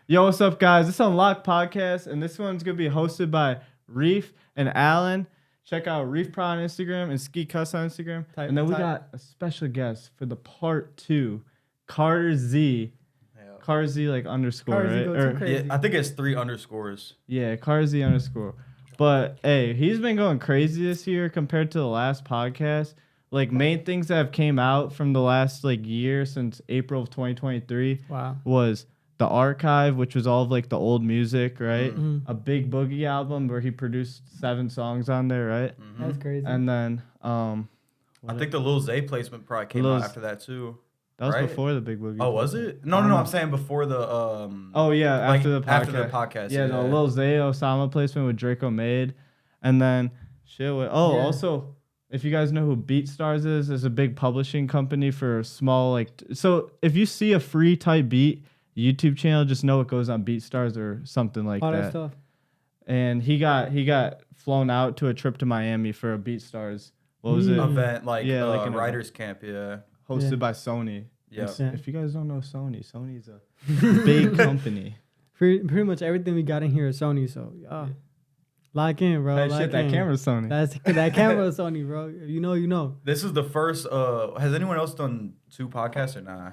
Yo, what's up, guys? This is Unlocked Podcast, and this one's going to be hosted by Reef and Alan. Check out Reef Pro on Instagram and Ski Cuss on Instagram. And then we got a special guest for the part 2, CarterZ. Yeah. CarterZ, like, underscore, right? Yeah, I think it's 3 underscores. Yeah, CarterZ underscore. But, hey, he's been going crazy this year compared to the last podcast. Like, main things that have came out from the last, like, year since April of 2023 was the archive, which was all of, like, the old music, right? Mm-hmm. A Big Boogie album where he produced 7 songs on there, right? Mm-hmm. That's crazy. And then, I think the Lil Zay placement probably came out after that, too. That was before the Big Boogie. Oh, was it? No, I'm saying before the, Oh, yeah, like, after the podcast. After the podcast, yeah. The Lil Zay Osama placement with Draco made. And then, also... If you guys know who BeatStars is, it's a big publishing company for small, like... So if you see a free type beat YouTube channel, just know it goes on BeatStars or something like that. All that stuff. And he got flown out to a trip to Miami for a BeatStars. What was it? Event, like a writer's camp, hosted by Sony. Yeah. If you guys don't know Sony's a big company. Pretty much everything we got in here is Sony, so yeah. Lock in, bro. That camera's Sony. That camera's Sony, bro. You know. This is the first. Has anyone else done 2 podcasts or nah?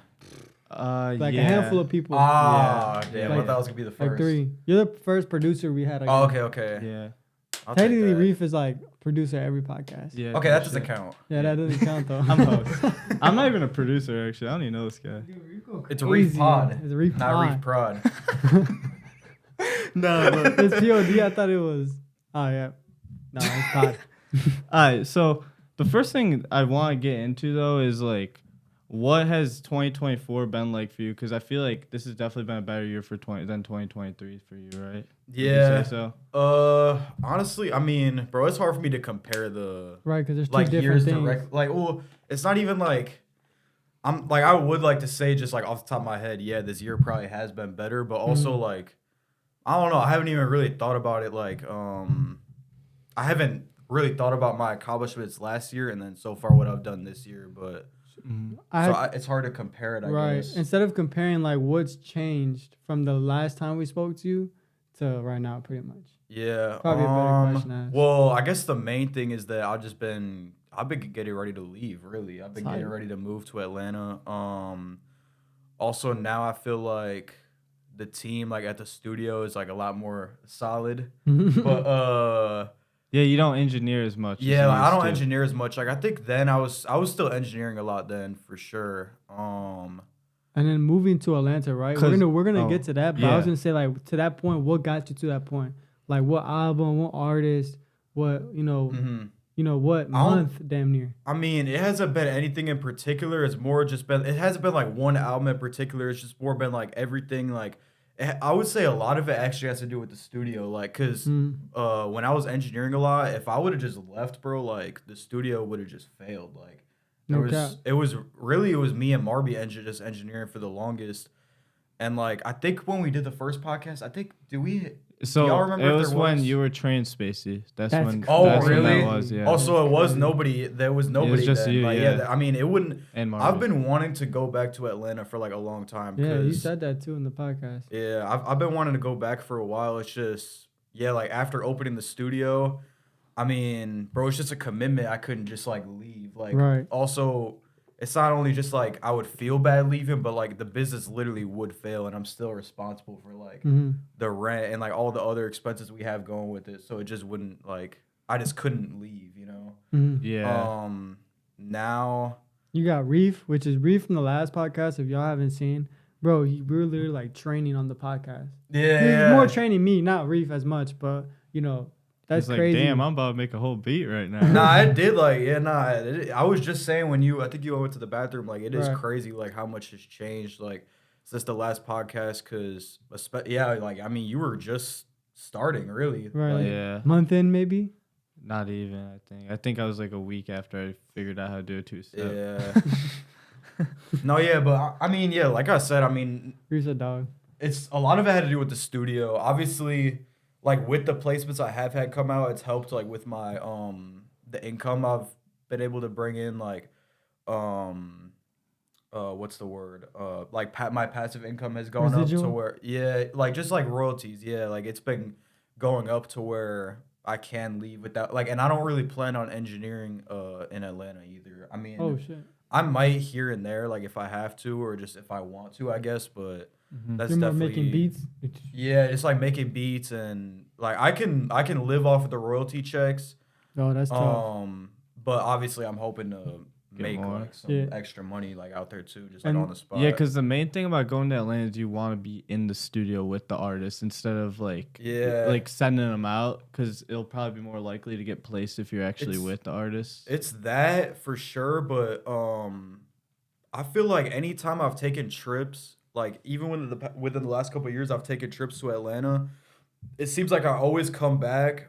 A handful of people. Damn! I thought that was gonna be the first. Like 3. You're the first producer we had. Okay. Yeah. Technically, Reef is like producer every podcast. Yeah. Okay, that doesn't count. Yeah, that doesn't count though. I'm host. I'm not even a producer actually. I don't even know this guy. Dude, it's a Reef Pod. It's a Reef Not Pod. Reef Prod. No, but it's POD. I thought it was. Oh, yeah. No, it's Pod. All right, so the first thing I want to get into, though, is, like, what has 2024 been like for you? Because I feel like this has definitely been a better year for than 2023 for you, right? Yeah. Would you say so? Honestly, I mean, bro, it's hard for me to compare the... Right, because there's 2 like, different years things. direct. Like, well, it's not even, like... I would like to say just, like, off the top of my head, yeah, this year probably has been better, but also, like... I don't know. I haven't even really thought about it. Like, I haven't really thought about my accomplishments last year and then so far what I've done this year. But it's hard to compare it, I guess. Instead of comparing like what's changed from the last time we spoke to you to right now, pretty much. Yeah. Probably a better question to ask. Well, I guess the main thing is that I've been getting ready to leave. Really, I've been getting ready to move to Atlanta. Also now I feel like the team like at the studio is like a lot more solid. But yeah, you don't engineer as much. Yeah, like, I don't engineer as much. Like I think then I was still engineering a lot then for sure. And then moving to Atlanta, right? We're gonna get to that, but I was gonna say like to that point, what got you to that point? Like what album, what artist, what what month, damn near. I mean, it hasn't been anything in particular. It's more just been. It hasn't been like one album in particular. It's just more been like everything. Like I would say a lot of it actually has to do with the studio. Like, cause when I was engineering a lot, if I would have just left, bro, like the studio would have just failed. Like it was me and Marby just engineering for the longest. And like I think when we did the first podcast, So y'all remember it was when you were trained Spacey. That's when. Oh, that's really? When that was, yeah. Also, it was nobody. There was nobody. It was just then. You. Like, yeah. I mean, it wouldn't. And I've been wanting to go back to Atlanta for like a long time. Yeah, you said that too in the podcast. Yeah, I've been wanting to go back for a while. It's just like after opening the studio, I mean, bro, it's just a commitment. I couldn't just like leave. Like, also. It's not only just like I would feel bad leaving, but like the business literally would fail, and I'm still responsible for like the rent and like all the other expenses we have going with it. So it just wouldn't like I just couldn't leave, you know. Yeah. Now you got Reef, which is Reef from the last podcast. If y'all haven't seen, bro, we were literally like training on the podcast. Yeah. He's more training me, not Reef as much, but you know. That's like, crazy. Damn, I'm about to make a whole beat right now. Nah, I did I was just saying I think you went to the bathroom, like it is crazy like how much has changed like since the last podcast because like I mean you were just starting really. Right. Like, yeah. Month in maybe? Not even, I think I was like a week after I figured out how to do a 2-step. Yeah. No, yeah, but I mean, yeah, like I said, I mean Here's a dog. It's a lot of it had to do with the studio. Obviously like with the placements I have had come out, it's helped like with my the income I've been able to bring in. Like what's the word? Like my passive income has gone up to where, yeah, like just like royalties, yeah, like it's been going up to where I can leave without like, and I don't really plan on engineering in Atlanta either. I mean, Oh shit. I might here and there, like if I have to or just if I want to, I guess, but that's You're more definitely making beats. yeah, just like making beats and like I can live off of the royalty checks. Oh, that's tough. But obviously I'm hoping to Get make more. like some extra money like out there too, just like And on the spot. Yeah, because the main thing about going to Atlanta is you want to be in the studio with the artist instead of like sending them out, because it'll probably be more likely to get placed if you're actually with the artist. It's that for sure, but I feel like anytime I've taken trips, like even within the last couple of years, I've taken trips to Atlanta. It seems like I always come back,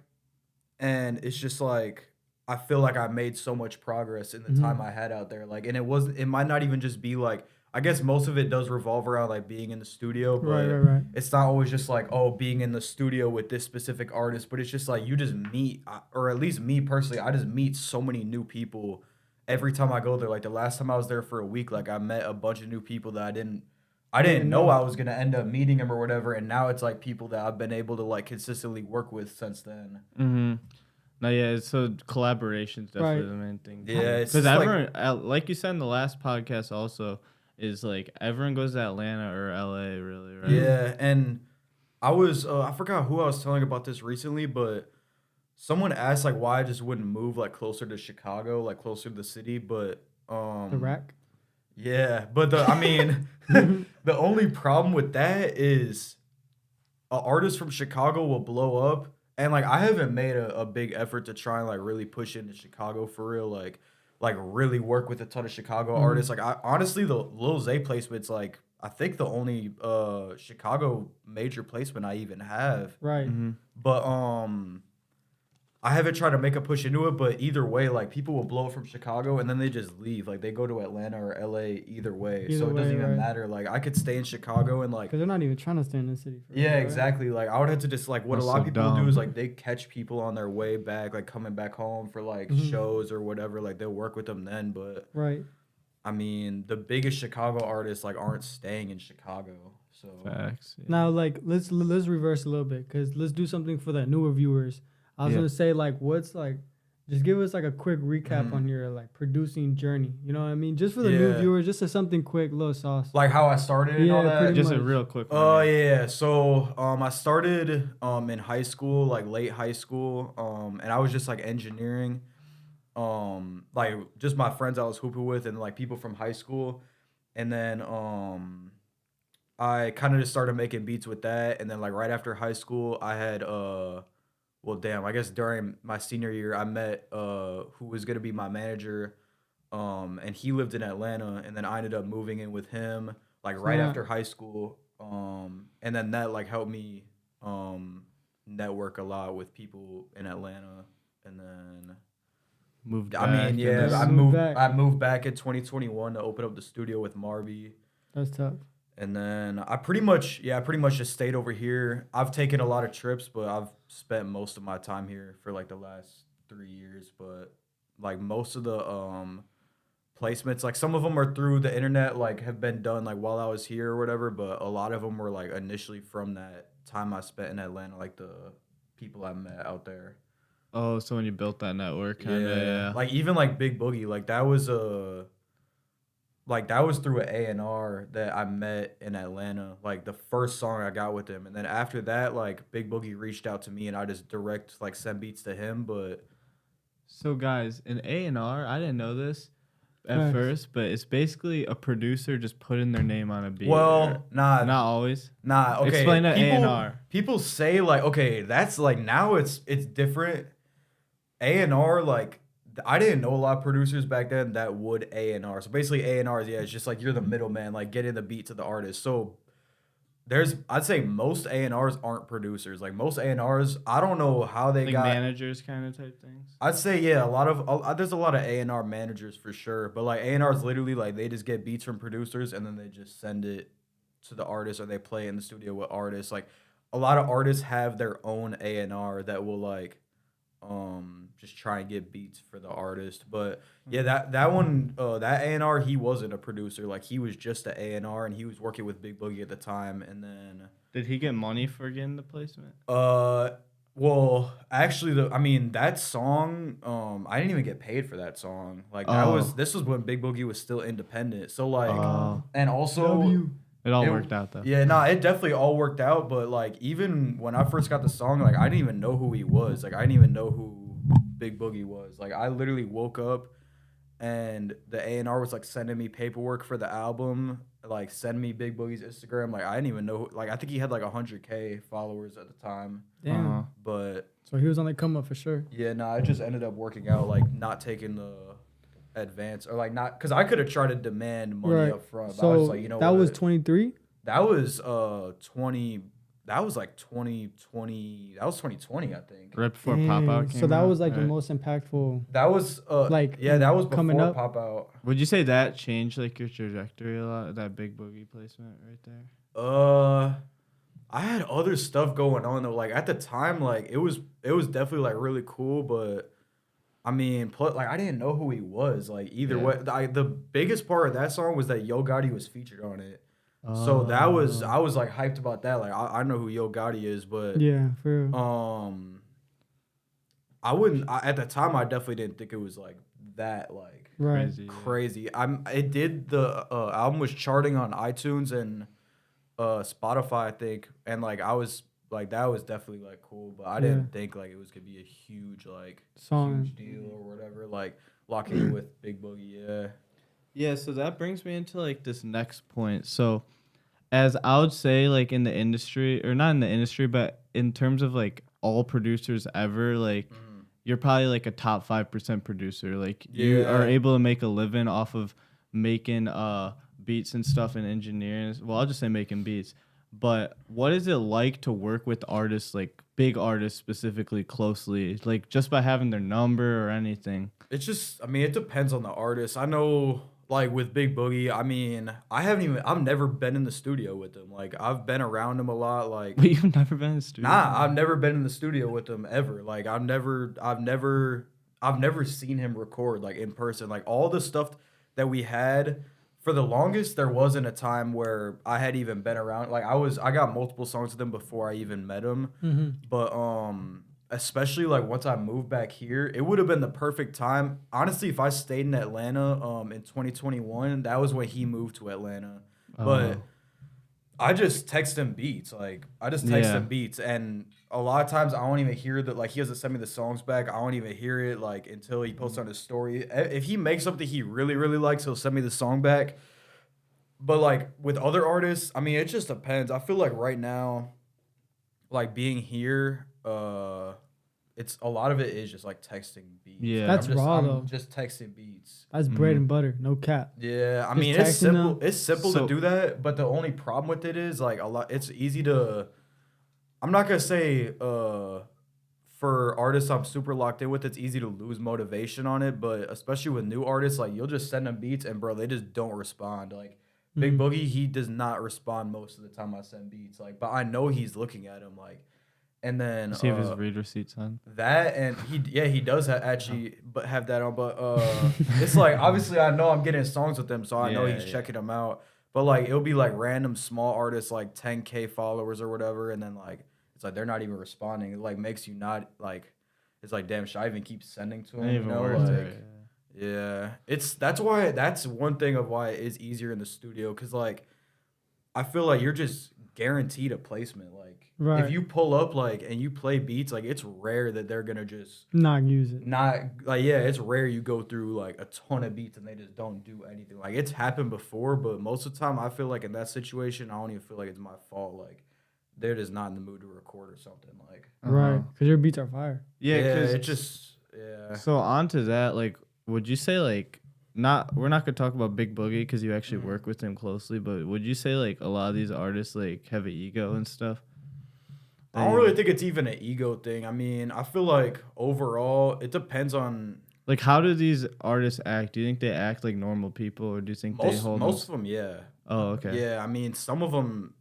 and it's just like I feel like I made so much progress in the time I had out there. Like, and it might not even just be like, I guess most of it does revolve around like being in the studio, but right. it's not always just like, oh, being in the studio with this specific artist, but it's just like you just meet, or at least me personally, I just meet so many new people every time I go there. Like the last time I was there for a week, like I met a bunch of new people that I didn't know I was gonna end up meeting them or whatever, and now it's like people that I've been able to like consistently work with since then. No, yeah, so collaboration's definitely the main thing. Yeah, it's because everyone, like you said in the last podcast, also is like everyone goes to Atlanta or LA, really, right? Yeah, and I forgot who I was telling about this recently, but someone asked like why I just wouldn't move like closer to Chicago, like closer to the city, but The rack. yeah, but I mean, the only problem with that is an artist from Chicago will blow up. And like I haven't made a big effort to try and like really push into Chicago for real, like really work with a ton of Chicago artists. Like I honestly the Lil Zay placement's like I think the only Chicago major placement I even have. Right. But I haven't tried to make a push into it, but either way, like people will blow from Chicago and then they just leave. Like they go to Atlanta or LA either way. So it doesn't even matter. Like I could stay in Chicago and like, because they're not even trying to stay in the city. Yeah, exactly. Like I would have to just like what a lot of people do is like they catch people on their way back, like coming back home for like shows or whatever. Like they'll work with them then. But I mean, the biggest Chicago artists like aren't staying in Chicago. So facts. Yeah. Now, like let's reverse a little bit, because let's do something for the newer viewers. I was gonna say like, what's like, just give us like a quick recap on your like producing journey. You know what I mean? Just for the new viewers, just something quick, little sauce. Like how I started and all that. Just a real quick one. Oh yeah. So I started in high school, like late high school. And I was just like engineering. Like just my friends I was hooping with and like people from high school. And then I kind of just started making beats with that. And then like right after high school, I had well, damn, I guess during my senior year, I met who was going to be my manager, and he lived in Atlanta, and then I ended up moving in with him, like, right after high school, and then that, like, helped me network a lot with people in Atlanta, and then... I moved back in 2021 to open up the studio with Marby. That's tough. And then I pretty much just stayed over here. I've taken a lot of trips, but I've spent most of my time here for like the last 3 years. But like most of the placements, like some of them are through the internet, like have been done like while I was here or whatever. But a lot of them were like initially from that time I spent in Atlanta, like the people I met out there. Oh, so when you built that network, yeah. Like even like Big Boogie, like that was through an A&R that I met in Atlanta, like the first song I got with him. And then after that, like Big Boogie reached out to me and I just like sent beats to him. But so guys, in A&R, I didn't know this at first, but it's basically a producer just putting their name on a beat. Well, not always. Nah, okay. Explain that A&R. People say like, okay, that's like now it's different. A&R, like I didn't know a lot of producers back then that would A&R. So basically A&Rs, it's just like you're the middleman, like getting the beat to the artist. So I'd say most A&Rs aren't producers. Like most A&Rs, I don't know how they got managers kind of type things. I'd say there's a lot of A&R managers for sure, but like A&Rs literally like they just get beats from producers and then they just send it to the artist or they play in the studio with artists. Like a lot of artists have their own A&R that will like just try and get beats for the artist. But yeah, that one, that A&R, he wasn't a producer. Like, he was just an A&R, and he was working with Big Boogie at the time. And then did he get money for getting the placement? Well, actually, that song, I didn't even get paid for that song. Like, this was when Big Boogie was still independent. So like, and also. It all worked out though. Yeah, no, it definitely all worked out. But like, even when I first got the song, like, I didn't even know who he was. Like, I didn't even know who Big Boogie was. Like, I literally woke up and the A&R was like sending me paperwork for the album, like send me Big Boogie's Instagram. Like, I didn't even know. Like, I think he had like 100K followers at the time. Damn. But so he was on the come up for sure. Yeah, no, it just ended up working out. Like, not taking the advance or like not, because I could have tried to demand money up front. But so I was like, you know, that was 23. That was 20. That was like 2020. That was 2020, I think. Right before Pop Out came So that out, was like the most impactable. That was like, yeah, that was before coming up. Pop Out. Would you say that changed like your trajectory a lot? That Big Boogie placement right there. I had other stuff going on though. Like, at the time, like, it was definitely like really cool, but I mean, like, I didn't know who he was. Like, either way, the biggest part of that song was that Yo Gotti was featured on it. So I was like hyped about that. Like, I know who Yo Gotti is, but yeah, for real. I wouldn't. At the time, I definitely didn't think it was like that like crazy. It did the album was charting on iTunes and Spotify, I think, and like I was. Like, that was definitely like cool, but I didn't think like it was gonna be a huge like song, huge deal or whatever. Like, locking in with Big Boogie, yeah. So that brings me into like this next point. So, as I would say, like in the industry, or not in the industry, but in terms of like all producers ever, like you're probably like a top 5% producer. Like, you are able to make a living off of making beats and stuff and engineering. Well, I'll just say making beats. But what is it like to work with artists, like big artists specifically, closely, like just by having their number or anything? It's just, I mean, it depends on the artist. I know, like, with Big Boogie, I mean, I've never been in the studio with him. Like, I've been around him a lot. Like, but you've never been in the studio? Nah, I've never been in the studio with him ever. Like, I've never seen him record, like, in person. Like, all the stuff that we had. For the longest, there wasn't a time where I had even been around. Like, I got multiple songs with him before I even met him. Mm-hmm. But especially like once I moved back here, it would have been the perfect time. Honestly, if I stayed in Atlanta in 2021, that was when he moved to Atlanta. But I just text him beats. Like, I just text him beats, and a lot of times I don't even hear that. Like, he doesn't send me the songs back. I don't even hear it like until he posts on his story. If he makes something he really really likes, he'll send me the song back. But like with other artists, I mean, it just depends. I feel like right now, like being here, it's a lot of it is just like texting beats. Yeah, that's raw though. I'm just texting beats. That's bread and butter, no cap. Yeah, I Just mean, it's simple. them. It's simple to do that, but the only problem with it is like a lot. It's easy to. I'm not gonna say for artists I'm super locked in with, it's easy to lose motivation on it, but especially with new artists, like you'll just send them beats and bro, they just don't respond. Like Big Boogie, he does not respond most of the time I send beats. Like, but I know he's looking at them. Like, and then see if his read receipts on that, and he does actually but have that on. But it's like obviously I know I'm getting songs with him, so I know he's checking them out. But like it'll be like random small artists like 10K followers or whatever, and then like it's like they're not even responding. It like makes you not like it's like damn, should I even keep sending to him? You know, like yeah, that's one thing of why it is easier in the studio, because like I feel like you're just guaranteed a placement. Like if you pull up like and you play beats, like it's rare that they're gonna just not use it. Not like it's rare you go through like a ton of beats and they just don't do anything. Like it's happened before, but most of the time I feel like in that situation I don't even feel like it's my fault. Like they're just not in the mood to record or something. Like right, because your beats are fire. Yeah, it just So on to that, like, would you say like we're not gonna talk about Big Boogie because you actually work with him closely, but would you say like a lot of these artists like have an ego and stuff? I don't really think it's even an ego thing. I mean, I feel like overall it depends on like how do these artists act? Do you think they act like normal people, or do you think they hold most of them? Yeah. Oh, okay. Yeah, I mean, some of them.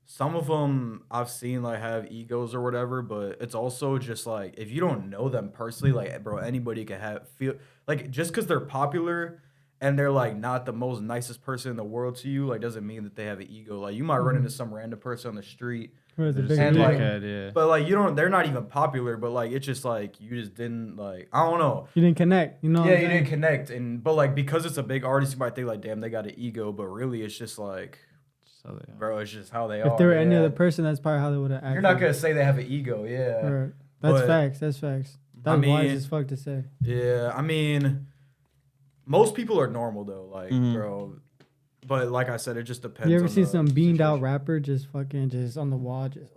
some of them I've seen like have egos or whatever, but it's also just like if you don't know them personally, like bro, anybody can feel like just because they're popular and they're like not the most nicest person in the world to you, like doesn't mean that they have an ego. Like you might run into some random person on the street, and like, but like they're not even popular, but like it's just like you just didn't like I don't know. You didn't connect, you know? Yeah, you didn't connect, but like because it's a big artist, you might think like, damn, they got an ego, but really it's just like. Bro, it's just how they are. If they were any other person, that's probably how they would have acted. You're not gonna say they have an ego, yeah. Right. That's facts. That's facts. That's wise as fuck to say. Yeah, I mean, most people are normal though, like, bro. But like I said, it just depends. You ever seen some beamed out rapper just fucking just on the wall, just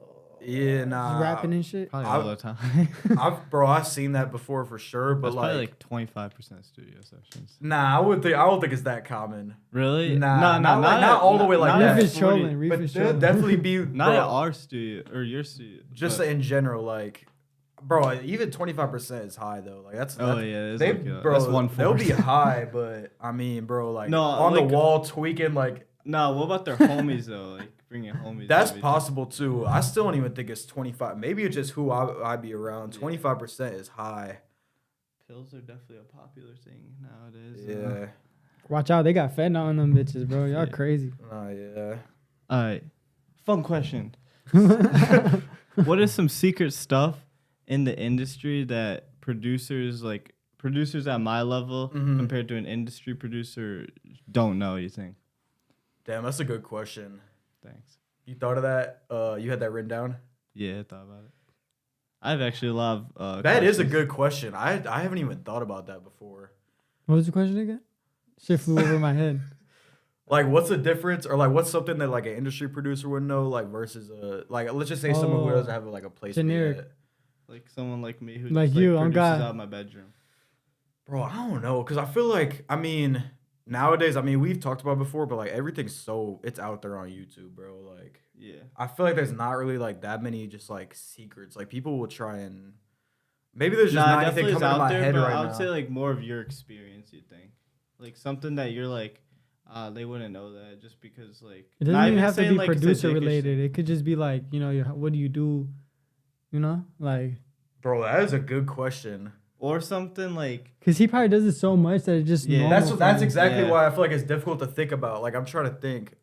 nah, rapping and shit? Probably all the time. I've seen that before for sure, but that's probably like 25% of studio sessions. Nah, I don't think it's that common. Really? Not all the way like that. Reef is trolling. But definitely be not at our studio or your studio. Just in general, like. Bro, even 25% is high though. Like that's bro, that's 1/4. They'll be high, but I mean, bro, like on the wall tweaking, like. No, what about their homies though? Like bringing homies. That's possible too. I still don't even think it's 25. Maybe it's just who I be around. 25% is high. Pills are definitely a popular thing nowadays. Yeah. Watch out, they got fentanyl on them bitches, bro. Y'all crazy. Oh yeah. All right. Fun question. What is some secret stuff in the industry that producers at my level compared to an industry producer don't know, you think? Damn, that's a good question. Thanks. You thought of that? You had that written down? Yeah, I thought about it. I've actually a lot of that questions. Is a good question. I haven't even thought about that before. What was the question again? Shit flew over my head. Like, what's the difference, or like, what's something that like an industry producer would know, like versus like let's just say someone who doesn't have like a place. Generic. Like someone like me who like just, you, produces out of my bedroom. Bro, I don't know, because I feel like, I mean, nowadays, I mean, we've talked about it before, but like everything's it's out there on YouTube, bro. Like, yeah, I feel like there's not really like that many just like secrets. Like people will try and maybe there's just not anything coming to my head right now. I would say like more of your experience. You think like something that you're like, they wouldn't know that just because like it doesn't even have to be like producer related. It could just be like, you know, what do you do? You know, like, bro, that is a good question. Or something like, because he probably does it so much that it just that's exactly why I feel like it's difficult to think about. Like I'm trying to think,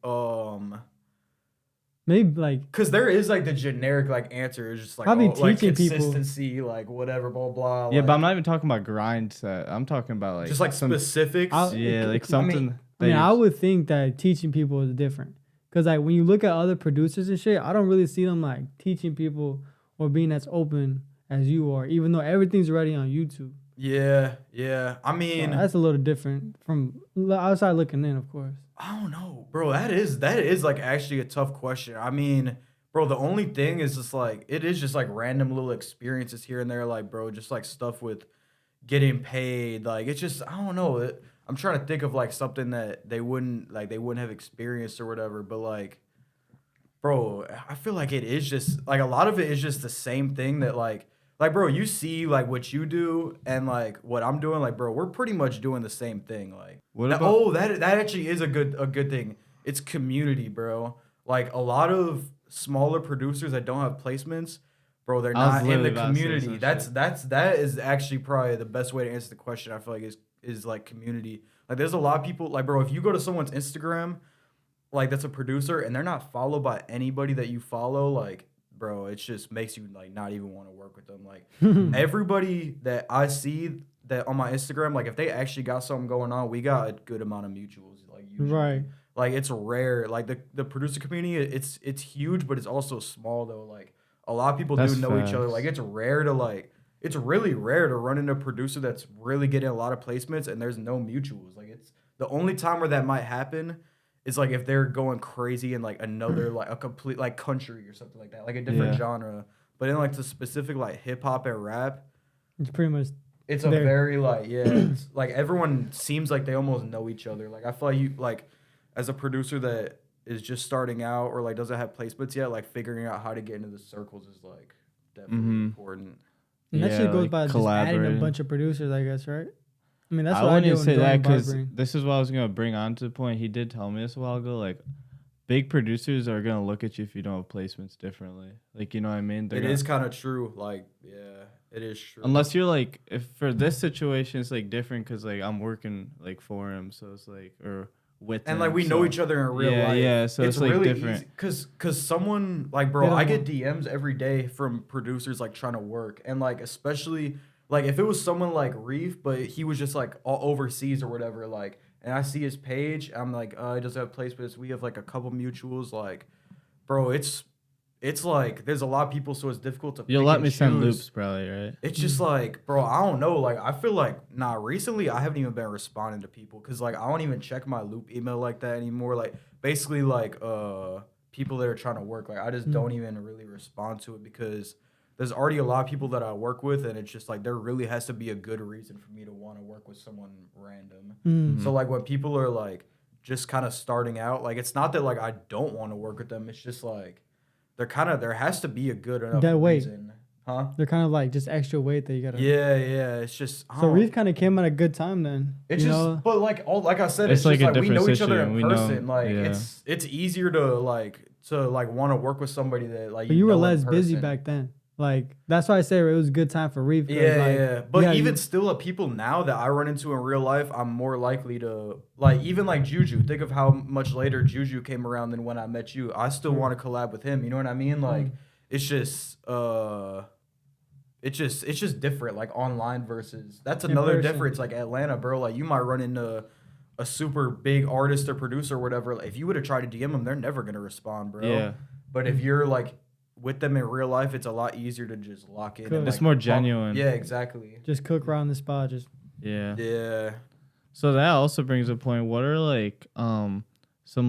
maybe like, because there is like the generic like answer is just like probably teaching like consistency, people, like whatever, blah blah. Yeah, like, but I'm not even talking about grind set. I'm talking about like just like specifics. Like something. I would think that teaching people is different, because like when you look at other producers and shit, I don't really see them like teaching people or being as open as you are, even though everything's already on YouTube. Yeah. I mean, that's a little different from outside looking in, of course. I don't know, bro. That is like actually a tough question. I mean, bro, the only thing is just like it is just like random little experiences here and there, like bro, just like stuff with getting paid. Like it's just I don't know. I'm trying to think of like something that they wouldn't have experienced or whatever, but like. Bro, I feel like it is just like a lot of it is just the same thing that like bro, you see like what you do and like what I'm doing, like bro, we're pretty much doing the same thing. Like that actually is a good thing. It's community, bro. Like a lot of smaller producers that don't have placements, bro, they're not in the community. That is actually probably the best way to answer the question. I feel like is like community. Like there's a lot of people like bro, if you go to someone's Instagram. Like that's a producer and they're not followed by anybody that you follow, like bro, it just makes you like not even want to work with them. Like everybody that I see that on my Instagram, like if they actually got something going on, we got a good amount of mutuals. Like usually. Right. Like it's rare. Like the producer community, it's huge, but it's also small though. Like a lot of people do know each other. Like it's really rare to run into a producer that's really getting a lot of placements and there's no mutuals. Like it's the only time where that might happen. It's like if they're going crazy in like another like a complete like country or something like that, like a different genre. But in like the specific like hip hop and rap, it's pretty much it's a very like it's like everyone seems like they almost know each other. Like I feel like you like as a producer that is just starting out or like doesn't have placements yet, like figuring out how to get into the circles is like definitely important. And that shit goes by just adding a bunch of producers, I guess, right? I mean, that's what I wouldn't say that because this is what I was gonna bring on to the point. He did tell me this a while ago. Like, big producers are gonna look at you if you don't have placements differently. Like, you know what I mean? It is kind of true. Like, yeah, it is true. Unless you're like, if for this situation, it's like different because like I'm working like for him, so it's like or with and him, like we know each other in real life. Yeah, so it's like really different. Cause someone like bro, I get DMs every day from producers like trying to work, and like especially like if it was someone like Reef, but he was just like all overseas or whatever, like, and I see his page, I'm like, he doesn't have placements. We have like a couple mutuals, like, bro, it's like there's a lot of people, so it's difficult to. You'll let me send loops, probably, right? It's just like, bro, I don't know. Like, I feel like, recently I haven't even been responding to people because, like, I don't even check my loop email like that anymore. Like, basically, like, people that are trying to work, like, I just don't even really respond to it because there's already a lot of people that I work with, and it's just like there really has to be a good reason for me to want to work with someone random. So, like, when people are like just kind of starting out, like, it's not that like I don't want to work with them. It's just like there has to be a good enough reason. Huh? They're kind of like just extra weight that you gotta. Yeah. It's just. So Reef kind of came at a good time then. It's just, know? But like I said, it's like just a like we know each other in person. Know, like it's easier to want to work with somebody that like. But you were less busy back then. Like that's why I say it was a good time for Reef. Yeah. But even still, people now that I run into in real life, I'm more likely to like even like Juju. Think of how much later Juju came around than when I met you. I still want to collab with him. You know what I mean? Like it's just it's just different. Like online versus that's another difference. Like Atlanta, bro. Like you might run into a super big artist or producer or whatever. Like, if you would have tried to DM them, they're never gonna respond, bro. Yeah. But if you're like with them in real life, it's a lot easier to just lock in. And, it's like, more genuine. Yeah, exactly. Just cook around the spot. Yeah. So that also brings a point. What are like some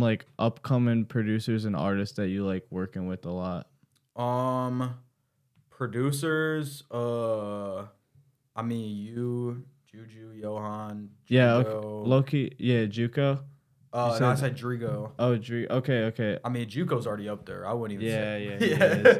like upcoming producers and artists that you like working with a lot? Producers. I mean you, Juju, Johan. Drigo. Yeah. Okay. Loki. Yeah. Juco. No, I said Drigo. Oh, Okay. I mean, Juco's already up there. I wouldn't even say. Yeah.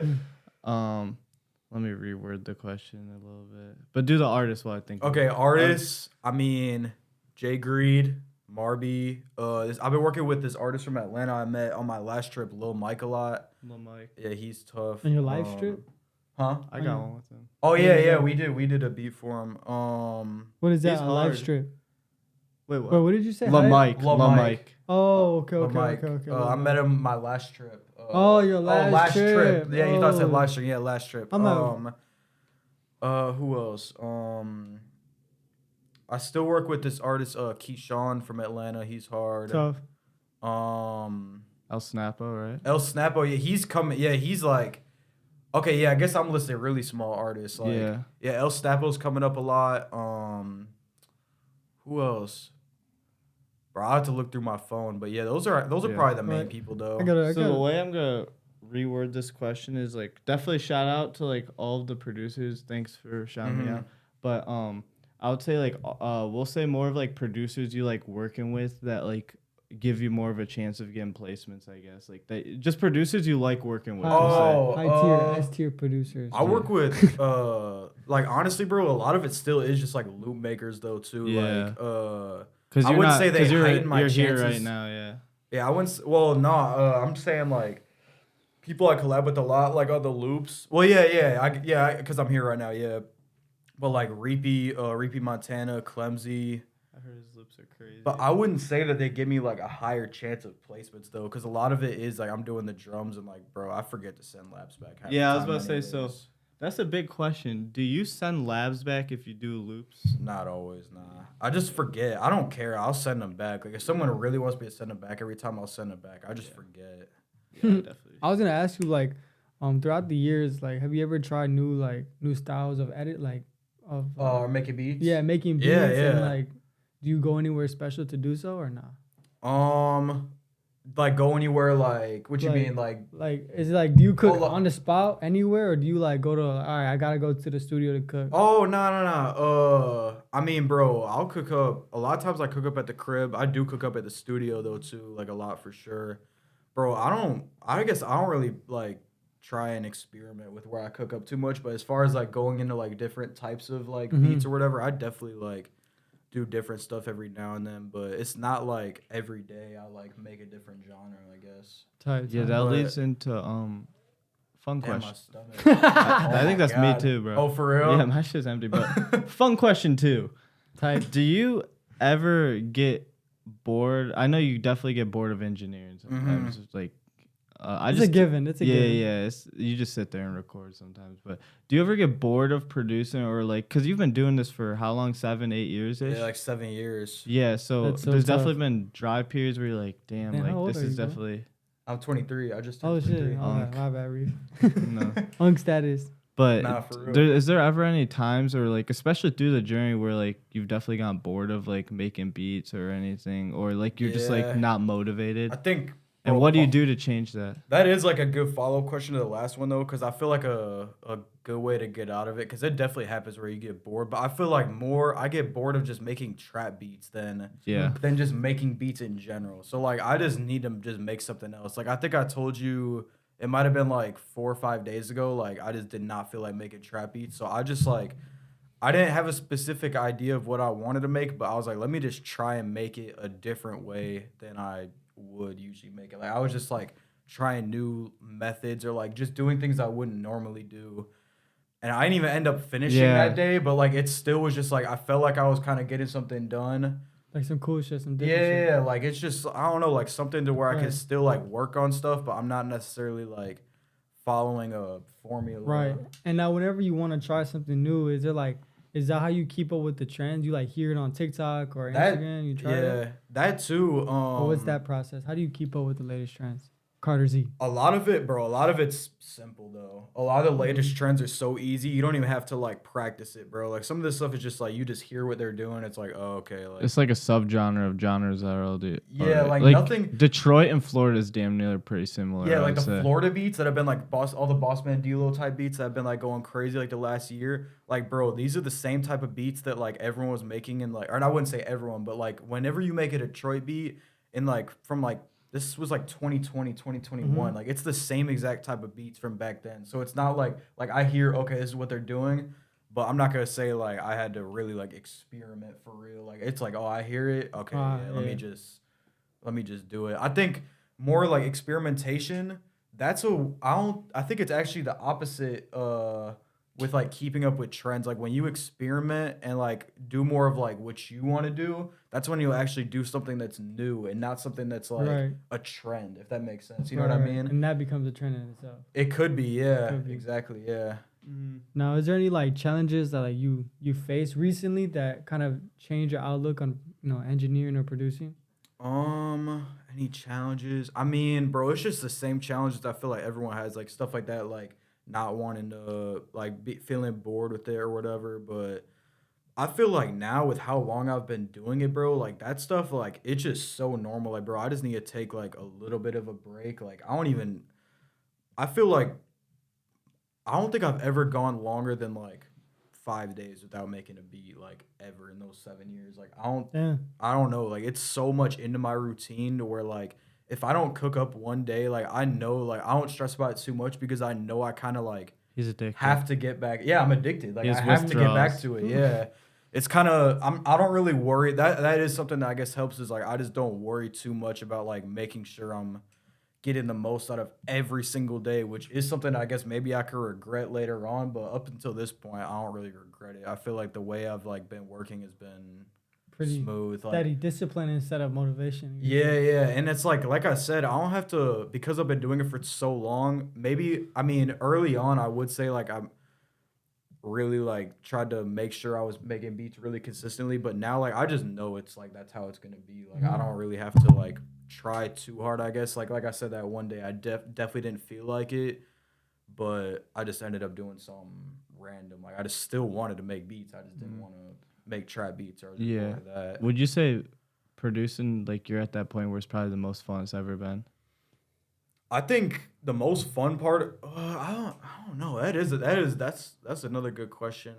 Let me reword the question a little bit. But do the artists while I think. Okay, artists. I mean, Jay Greed, Marby. I've been working with this artist from Atlanta I met on my last trip, Lil Mike, a lot. Lil Mike. Yeah, he's tough. On your live trip? Huh? I got one with him. Oh yeah, we did a beat for him. What is that? A live strip? Wait, what? What did you say? Lil Mike. Oh, okay. I met him my last trip. Your last trip. Yeah, you thought I said last trip. Yeah, last trip. Who else? I still work with this artist, Keyshawn from Atlanta. He's hard. Tough. El Snapo, right? El Snapo, yeah, he's coming. Yeah, he's like, okay, yeah, I guess I'm listing really small artists. Like, yeah, El Snapo's coming up a lot. Who else? Bro, I have to look through my phone, but yeah, those are probably the main people though. So the way I'm gonna reword this question is like definitely shout out to like all of the producers. Thanks for shouting me out. But I would say like we'll say more of like producers you like working with that like give you more of a chance of getting placements, I guess. Like that just producers you like working with. High tier, S tier producers. I work with like honestly, bro, a lot of it still is just like loop makers though too. Yeah. Like because I wouldn't say they heighten my chances. Here right now, yeah. Yeah, I wouldn't. Well, no, I'm saying like people I collab with a lot, like other loops. Well, yeah, because I'm here right now, yeah. But like Reapy Montana, Clemsy. I heard his loops are crazy. But I wouldn't say that they give me like a higher chance of placements though, because a lot of it is like I'm doing the drums and like, bro, I forget to send labs back. Yeah, I was about to say so. That's a big question. Do you send labs back if you do loops? Not always, nah. I just forget. I don't care. I'll send them back. Like if someone really wants me to send them back every time, I'll send them back. I just forget. Yeah, definitely. I was gonna ask you like, throughout the years, like, have you ever tried new styles of edit, like or making beats? Yeah, making beats. Yeah. And like, do you go anywhere special to do so or not? Like go anywhere, like what you mean, like is it like do you cook on the spot anywhere or do you like go to all right I gotta go to the studio to cook? Oh no. I mean, bro, I'll cook up a lot of times. I cook up at the crib. I do cook up at the studio though too, like a lot for sure, bro. I guess I don't really like try and experiment with where I cook up too much, but as far as like going into like different types of like beats or whatever, I definitely like do different stuff every now and then, but it's not like every day I like make a different genre, I guess. Yeah, that leads into fun Damn, question. my stomach. I think that's me too, bro. Oh, for real? Yeah, my shit's empty. But fun question too. Do you ever get bored? I know you definitely get bored of engineering sometimes. It's like it's a given. It's a given. Yeah. You just sit there and record sometimes. But do you ever get bored of producing or like, because you've been doing this for how long? 7, 8 years ish? Yeah, like 7 years. Yeah, so there's definitely been dry periods where you're like, damn, like this is definitely. I'm 23. I just turned 23. Shit. My bad, Reef. No. Unk status. But nah, for real. is there ever any times or like, especially through the journey where like you've definitely gotten bored of like making beats or anything, or like you're just like not motivated? I think. And what do you do to change that? That is like a good follow-up question to the last one though, because I feel like a good way to get out of it, because it definitely happens where you get bored. But I feel like I get bored of just making trap beats than just making beats in general. So like I just need to just make something else. Like I think I told you it might have been like 4 or 5 days ago. Like I just did not feel like making trap beats, so I just like I didn't have a specific idea of what I wanted to make, but I was like, let me just try and make it a different way than I would usually make it. Like I was just like trying new methods or like just doing things I wouldn't normally do, and I didn't even end up finishing that day, but like it still was just like I felt like I was kind of getting something done, like some cool shit, some different shit. Yeah, like it's just I don't know, like something to where I can still like work on stuff, but I'm not necessarily like following a formula. Right. And now whenever you want to try something new, is that how you keep up with the trends? You like hear it on TikTok or Instagram? You try it? Yeah, that too. What's that process? How do you keep up with the latest trends? CarterZ. A lot of it's simple though. A lot of the latest trends are so easy. You don't even have to like practice it, bro. Like some of this stuff is just like you just hear what they're doing. It's like, oh, okay. Like it's like a subgenre of genres that are all do. Yeah, like nothing. Detroit and Florida is damn near pretty similar. Yeah, like the Florida beats that have been like all the Bossman D-Lo type beats that have been like going crazy like the last year. Like, bro, these are the same type of beats that like everyone was making in like, or I wouldn't say everyone, but like whenever you make a Detroit beat in like from like. This was like 2020, 2021. Like it's the same exact type of beats from back then. So it's not like I hear, okay, this is what they're doing, but I'm not gonna say like I had to really like experiment for real. Like it's like, oh, I hear it. Okay, let me just do it. I think more like experimentation. I think it's actually the opposite with like keeping up with trends. Like when you experiment and like do more of like what you want to do, that's when you actually do something that's new and not something that's like a trend, if that makes sense. You know what I mean? And that becomes a trend in itself. It could be, yeah. Exactly, yeah. Now, is there any like challenges that like you faced recently that kind of change your outlook on engineering or producing? Any challenges? I mean, bro, it's just the same challenges I feel like everyone has, like stuff like that, like not wanting to like feeling bored with it or whatever. But I feel like now with how long I've been doing it, bro, like that stuff, like it's just so normal. Like, bro, I just need to take like a little bit of a break. Like I feel like I don't think I've ever gone longer than like 5 days without making a beat, like ever in those 7 years. Like I don't know. Like it's so much into my routine to where like if I don't cook up one day, like I know, like I don't stress about it too much because I know I kind of like have to get back. Yeah, I'm addicted. Like I have to get back to it. Yeah, it's kind of I don't really worry. That is something that I guess helps is like I just don't worry too much about like making sure I'm getting the most out of every single day, which is something I guess maybe I could regret later on. But up until this point, I don't really regret it. I feel like the way I've like been working has been pretty smooth, steady, like, discipline instead of motivation. Yeah, and it's like I said, I don't have to, because I've been doing it for so long. Maybe I mean early on, I would say like I'm really like tried to make sure I was making beats really consistently, but now like I just know it's like that's how it's gonna be. Like I don't really have to like try too hard, I guess. Like I said that one day, I definitely didn't feel like it, but I just ended up doing something random. Like I just still wanted to make beats. I just didn't want to make trap beats or like that. Would you say producing, like you're at that point where it's probably the most fun it's ever been? I think the most fun part, I don't know. That's another good question.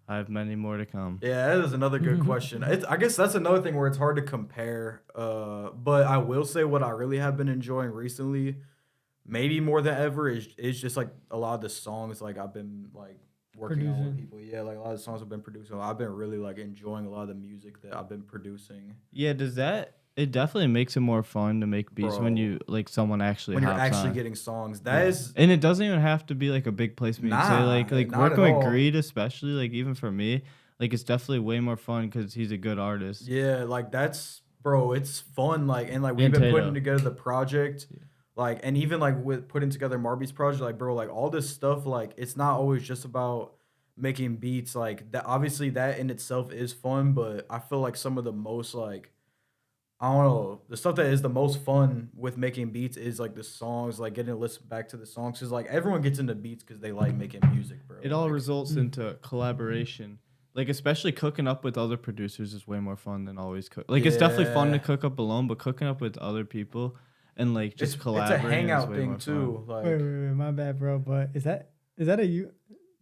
I have many more to come. Yeah, that is another good question. I guess that's another thing where it's hard to compare. But I will say what I really have been enjoying recently, maybe more than ever, is just like a lot of the songs like I've been like working on with people. Yeah, like a lot of the songs I've been producing. I've been really like enjoying a lot of the music that I've been producing. Yeah, it definitely makes it more fun to make beats when you like someone actually when you're hops actually on. getting songs. That is, and it doesn't even have to be like a big placement. You say like working with Greed, especially like even for me, like it's definitely way more fun because he's a good artist. Yeah, like that's bro, it's fun. Like and like we've been putting together the project. Like, and even like with putting together Marby's project, like bro, like all this stuff, like it's not always just about making beats. Like that, obviously that in itself is fun, but I feel like some of the most like, I don't know, the stuff that is the most fun with making beats is like the songs, like getting to listen back to the songs, cause like everyone gets into beats because they like making music, bro. It all results into collaboration. Like especially cooking up with other producers is way more fun than always cook. Like it's definitely fun to cook up alone, but cooking up with other people and like just collaborating. It's a hangout thing too. Like, wait, my bad, bro. But is that the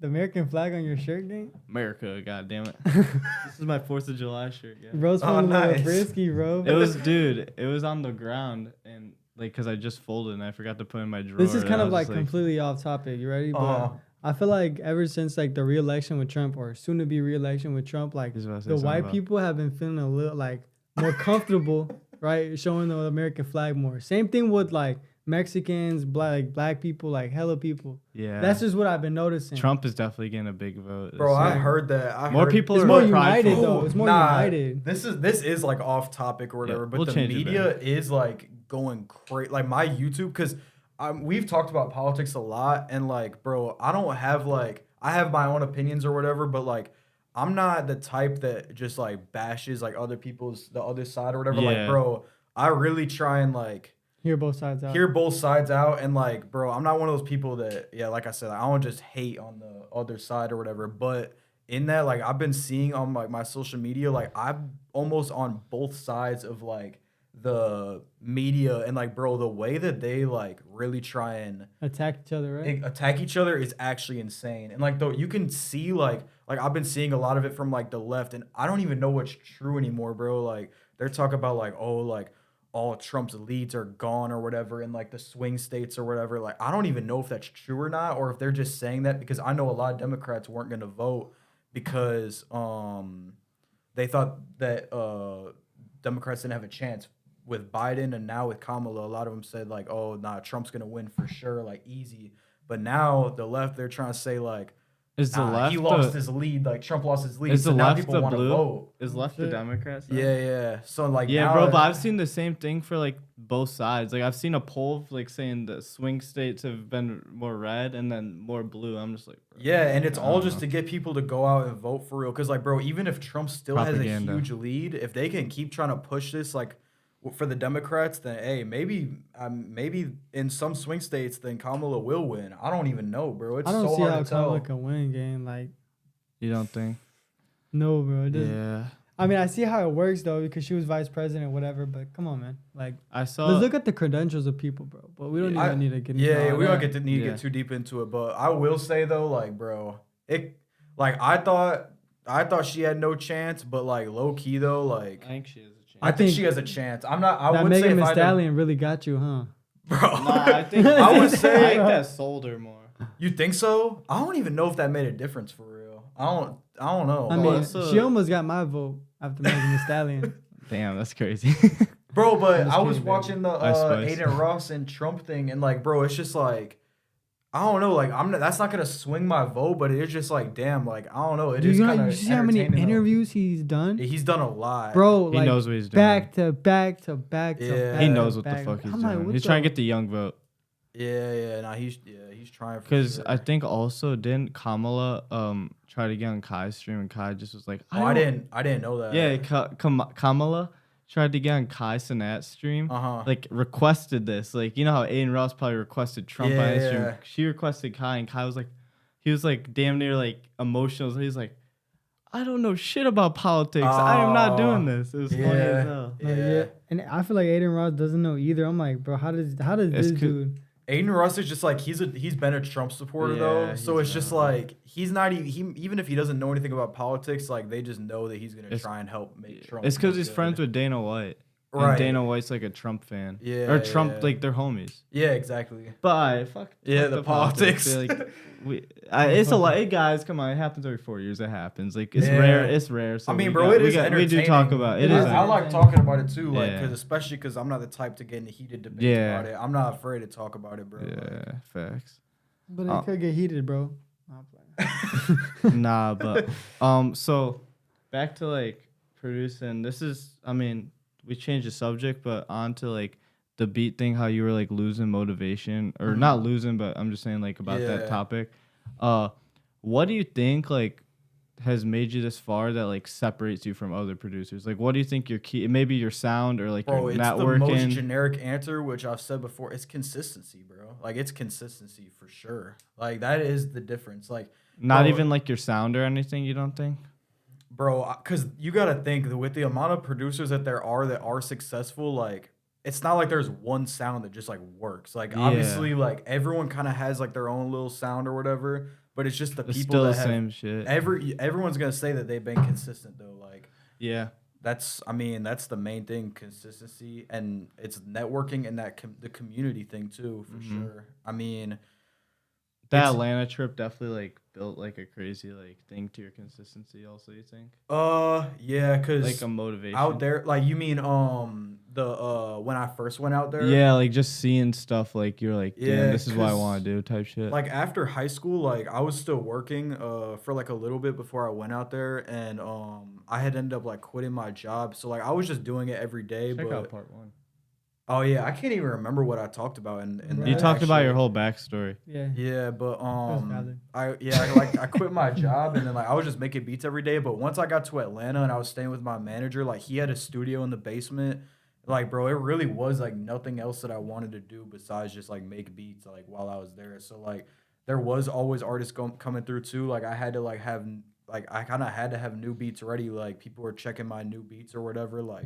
American flag on your shirt, gang? America, god damn it. This is my 4th of July shirt, yeah. Bro's feeling a little frisky, bro. It was on the ground and like cause I just folded and I forgot to put it in my drawer. This is kind of like completely off topic. You ready? But I feel like ever since like the re-election with Trump or soon to be re-election with Trump, like the white people have been feeling a little like more comfortable, right? Showing the American flag more. Same thing with like Mexicans, black people, like hella people. Yeah. That's just what I've been noticing. Trump is definitely getting a big vote. Bro, I heard that. More people are more united though. It's more united. This is like off topic or whatever, but the media is like going crazy. Like my YouTube, because we've talked about politics a lot, and like, bro, I don't have like, I have my own opinions or whatever, but like, I'm not the type that just like bashes like other people's, the other side or whatever. Yeah. Like, bro, I really try and like hear both sides out. And like, bro, I'm not one of those people that, yeah, like I said, I don't just hate on the other side or whatever. But in that, like, I've been seeing on like my social media, like I'm almost on both sides of like the media, and like, bro, the way that they like really try and attack each other, right? Attack each other is actually insane. And like, though, you can see like I've been seeing a lot of it from like the left, and I don't even know what's true anymore, bro. Like they're talking about like, oh, like all Trump's leads are gone or whatever in like the swing states or whatever. Like I don't even know if that's true or not, or if they're just saying that because I know a lot of Democrats weren't going to vote because they thought that Democrats didn't have a chance with Biden, and now with Kamala, a lot of them said like, oh, nah, Trump's going to win for sure, like easy. But now the left, they're trying to say like, is the left he lost his lead, like Trump lost his lead. Is so the now left people want to vote. Is left the Democrats? Yeah. So like, yeah, bro. But I've seen the same thing for like both sides. Like I've seen a poll like saying the swing states have been more red and then more blue. I'm just like, bro, yeah, and it's all just to get people to go out and vote for real. Because like, bro, even if Trump still has a huge lead, if they can keep trying to push this like for the Democrats, then hey, maybe in some swing states, then Kamala will win. I don't even know, bro. It's so hard to tell. I don't see how Kamala can win, game. Like, you don't think? No, bro. It doesn't. Yeah. I mean, I see how it works though, because she was vice president, whatever. But come on, man. Like, let's look at the credentials of people, bro. But we don't even need to get into yeah, we don't need to get too deep into it. But I will say though, like, bro, I thought she had no chance, but like low key though, like I think she has a chance. I think she has a chance. I would say Megan Thee Stallion really got you, huh? Bro, no, I think I would say I think that sold her more. You think so? I don't even know if that made a difference for real. I don't know. I mean, she almost got my vote after Megan Thee Stallion. Damn, that's crazy. Bro, but I was watching the Aiden Ross and Trump thing, and like, bro, it's just like, I don't know, like that's not gonna swing my vote, but it's just like, damn, like I don't know. It is kind of. You see how many interviews he's done? He's done a lot, bro. He knows what he's doing. Back to back to back to back. He knows what the fuck he's doing. He's trying to get the young vote. Yeah. Nah, he's trying. Because I think also didn't Kamala try to get on Kai's stream, and Kai just was like, I didn't know that. Yeah, Kamala tried to get on Kai Cenat's stream, like requested this. Like, you know how Aiden Ross probably requested Trump on his stream. She requested Kai, and Kai was like, he was like damn near like emotional. So he's like, I don't know shit about politics. I am not doing this. It was funny as hell. Yeah. And I feel like Aiden Ross doesn't know either. I'm like, bro, how does this dude? Aiden Ross is just like he's been a Trump supporter though, so it's just like he's not even if he doesn't know anything about politics, like they just know that he's gonna try and help make Trump. It's because he's friends with Dana White. Right. And Dana White's like a Trump fan. Yeah. Or Trump, like they're homies. Yeah, exactly. But fuck the politics. Like, it's a lot. Hey guys, come on. It happens every 4 years. It happens. Like it's rare. It's rare. So I mean, bro, we do talk about it. I like talking about it too, like, especially because I'm not the type to get in a heated debate about it. I'm not afraid to talk about it, bro. Yeah, facts. But it could get heated, bro. Nah, but so back to like producing. This is, I mean, we changed the subject, but on to like the beat thing. How you were like losing motivation, or not losing, but I'm just saying like about that topic. What do you think like has made you this far that like separates you from other producers? Like, what do you think your key? Maybe your sound or like your networking. Bro, it's the most generic answer, which I've said before. It's consistency, bro. Like, it's consistency for sure. Like, that is the difference. Like, not even like your sound or anything. You don't think? Bro, because you got to think that with the amount of producers that are successful, like, it's not like there's one sound that just like works. Like, obviously, like everyone kind of has like their own little sound or whatever, but it's just the people still that the have same shit. Everyone's gonna say that they've been consistent though. Like, that's the main thing, consistency, and it's networking and that the community thing too, for sure. I mean, that Atlanta trip definitely like built like a crazy like thing to your consistency. Also, you think? Yeah, cause like a motivation out there. Like, you mean the when I first went out there? Yeah, like just seeing stuff like you're like, damn, this is what I want to do type shit. Like after high school, like I was still working for like a little bit before I went out there, and I had ended up like quitting my job, so like I was just doing it every day. Check out part 1. Oh yeah, I can't even remember what I talked about in you talked about your whole backstory. Yeah, but I quit my job, and then like I was just making beats every day. But once I got to Atlanta and I was staying with my manager, like he had a studio in the basement. Like, bro, it really was like nothing else that I wanted to do besides just like make beats like while I was there. So like there was always artists coming through too. Like I had to like have like I kind of had to have new beats ready. Like people were checking my new beats or whatever. Like,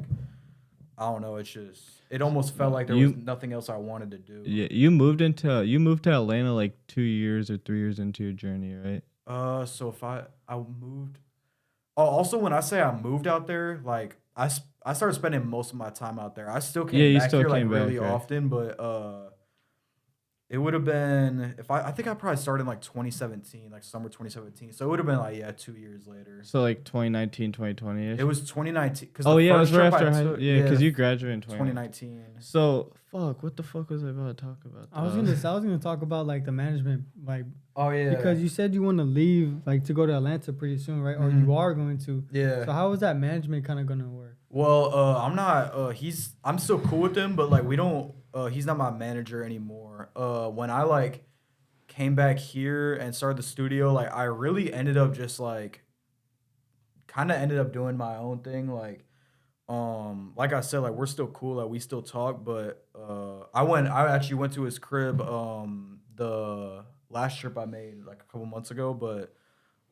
I don't know. It's just, it almost felt like there was nothing else I wanted to do. Yeah, you moved to Atlanta like 2 years or 3 years into your journey, right? So if I moved. Oh, also when I say I moved out there, like I started spending most of my time out there. I still came back here like really often, but it would have been I think I probably started in like 2017, like summer 2017. So it would have been like 2 years later. So like 2019, 2020ish. It was 2019. Oh yeah, it was right after because you graduated in 2019. So fuck, what the fuck was I about to talk about? I was gonna talk about like the management, like because you said you want to leave like to go to Atlanta pretty soon, right? Or you are going to. Yeah. So how is that management kind of gonna work? Well, I'm not. I'm still cool with him, but like we don't. He's not my manager anymore. When I like came back here and started the studio, like I really ended up just like kind of ended up doing my own thing. Like I said, like we're still cool, like we still talk, but I actually went to his crib the last trip I made like a couple months ago, but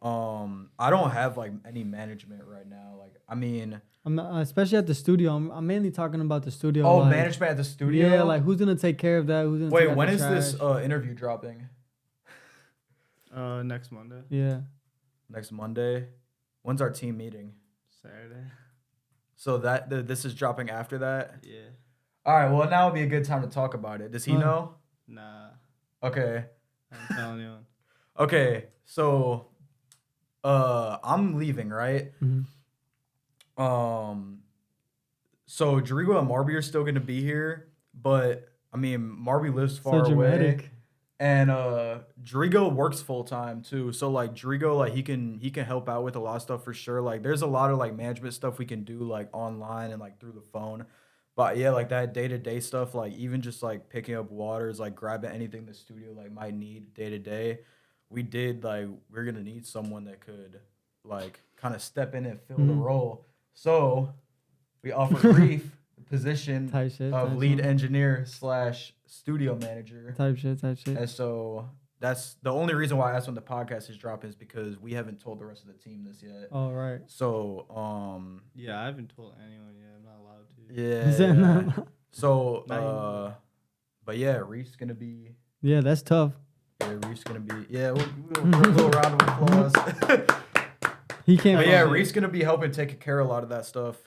I don't have like any management right now. Like, I mean, I'm not, especially at the studio. I'm mainly talking about the studio. Oh, like, management at the studio. Yeah, like who's gonna take care of that? Who's gonna Wait, when is this interview dropping? Next Monday. Yeah. Next Monday. When's our team meeting? Saturday. So this is dropping after that? Yeah. All right, well now would be a good time to talk about it. Does he know? Nah. Okay. I'm telling you. Okay, so I'm leaving, right? Mm-hmm. So Drigo and Marby are still gonna be here, but I mean Marby lives far away. And Drigo works full time too. So like Drigo, like he can help out with a lot of stuff for sure. Like there's a lot of like management stuff we can do like online and like through the phone. But yeah, like that day-to-day stuff, like even just like picking up waters, like grabbing anything the studio like might need day-to-day. We're gonna need someone that could like kind of step in and fill the role. So we offered Reef the position of lead engineer / studio manager. Type shit. And so that's the only reason why I asked when the podcast is dropping is because we haven't told the rest of the team this yet. Oh, right. So, yeah, I haven't told anyone yet. I'm not allowed to. Yeah. Is that not? So, but yeah, Reef's going to be. Yeah, that's tough. Yeah, Reef's going to be. Yeah, we'll a little round of applause. He can't. But yeah, Reef's going to be helping take care of a lot of that stuff.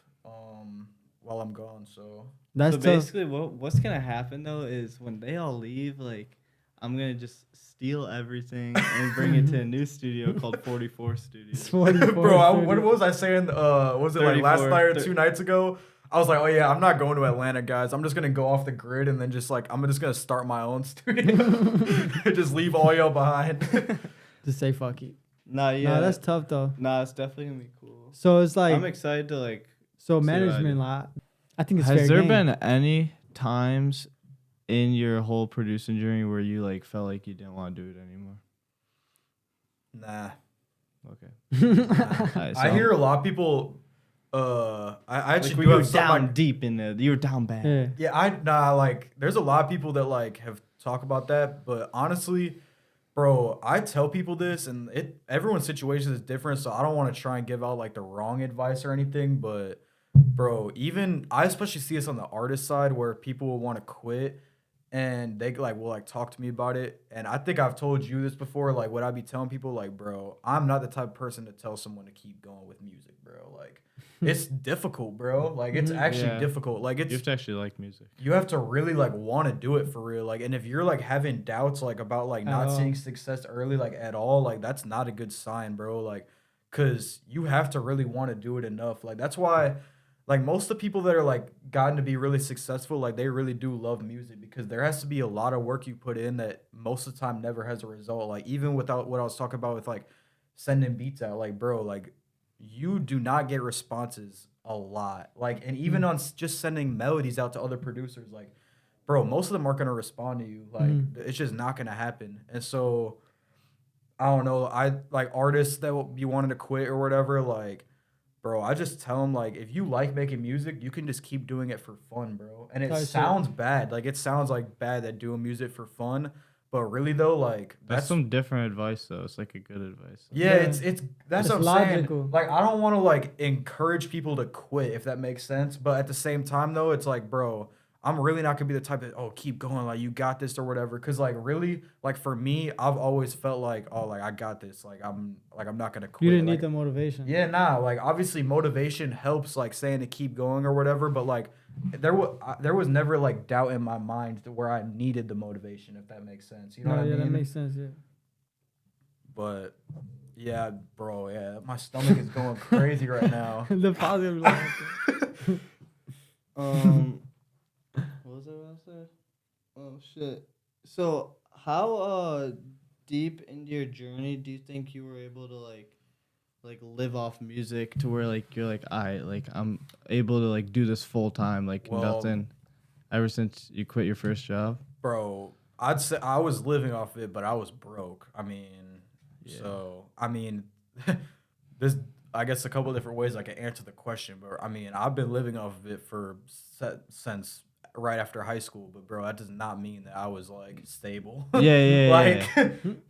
while I'm gone. So that's so basically what's gonna happen though is when they all leave, like I'm gonna just steal everything and bring it to a new studio called 44 Studios. 44 bro, what was I saying? Was it like last night or 2 nights ago? I was like, oh yeah, I'm not going to Atlanta, guys. I'm just gonna go off the grid and then just like I'm just gonna start my own studio. Just leave all y'all behind. Just say fuck it. Nah, yeah. Nah, that's tough though. Nah, it's definitely gonna be cool. So it's like I'm excited to like. So management, like, I think it's Has fair there game. been any times in your whole producing journey where you like felt like you didn't want to do it anymore? Nah. Okay. Right, so I hear a lot of people. I actually like, do you have down like, deep in there. You were down bad. Yeah, like there's a lot of people that like have talked about that, but honestly, bro, I tell people this, and everyone's situation is different, so I don't want to try and give out like the wrong advice or anything, but bro, even I especially see this on the artist side where people will want to quit and they like will like talk to me about it. And I think I've told you this before, like what I be telling people, like, bro, I'm not the type of person to tell someone to keep going with music, bro. Like it's difficult, bro. Like it's actually difficult. Like it's you have to actually like music. You have to really like want to do it for real. Like, and if you're like having doubts like about like not seeing success early, like at all, like that's not a good sign, bro. Like, cause you have to really want to do it enough. Like that's why like most of the people that are like gotten to be really successful, like they really do love music because there has to be a lot of work you put in that most of the time never has a result. Like even without what I was talking about with like sending beats out, like bro, like you do not get responses a lot. Like, and even on just sending melodies out to other producers, like bro, most of them aren't gonna respond to you. Like it's just not gonna happen. And so I don't know. I like artists that will be wanting to quit or whatever, like bro, I just tell them, like, if you like making music, you can just keep doing it for fun, bro. And it sounds bad. Like, it sounds like bad that doing music for fun. But really, though, like... That's some different advice, though. It's, like, a good advice. Yeah, that's what I'm logical. Saying. Like, I don't want to, like, encourage people to quit, if that makes sense. But at the same time, though, it's like, bro... I'm really not gonna be the type of keep going, like you got this or whatever. Cause like really, like for me, I've always felt like like I got this. Like I'm not gonna quit. You didn't like, need the motivation. Yeah, nah. Like obviously motivation helps, like saying to keep going or whatever. But like there was never like doubt in my mind to where I needed the motivation, if that makes sense. You know what I mean? Yeah, that makes sense. Yeah. But yeah, bro. Yeah, my stomach is going crazy right now. The positive. What was I gonna say? Oh shit! So how deep into your journey do you think you were able to like live off music to where like you're like I'm able to like do this full time like nothing ever since you quit your first job? Bro, I'd say I was living off it, but I was broke. I mean, so I mean, this. I guess a couple of different ways I can answer the question, but I mean, I've been living off of it since right after high school, but bro, that does not mean that I was like stable. Yeah.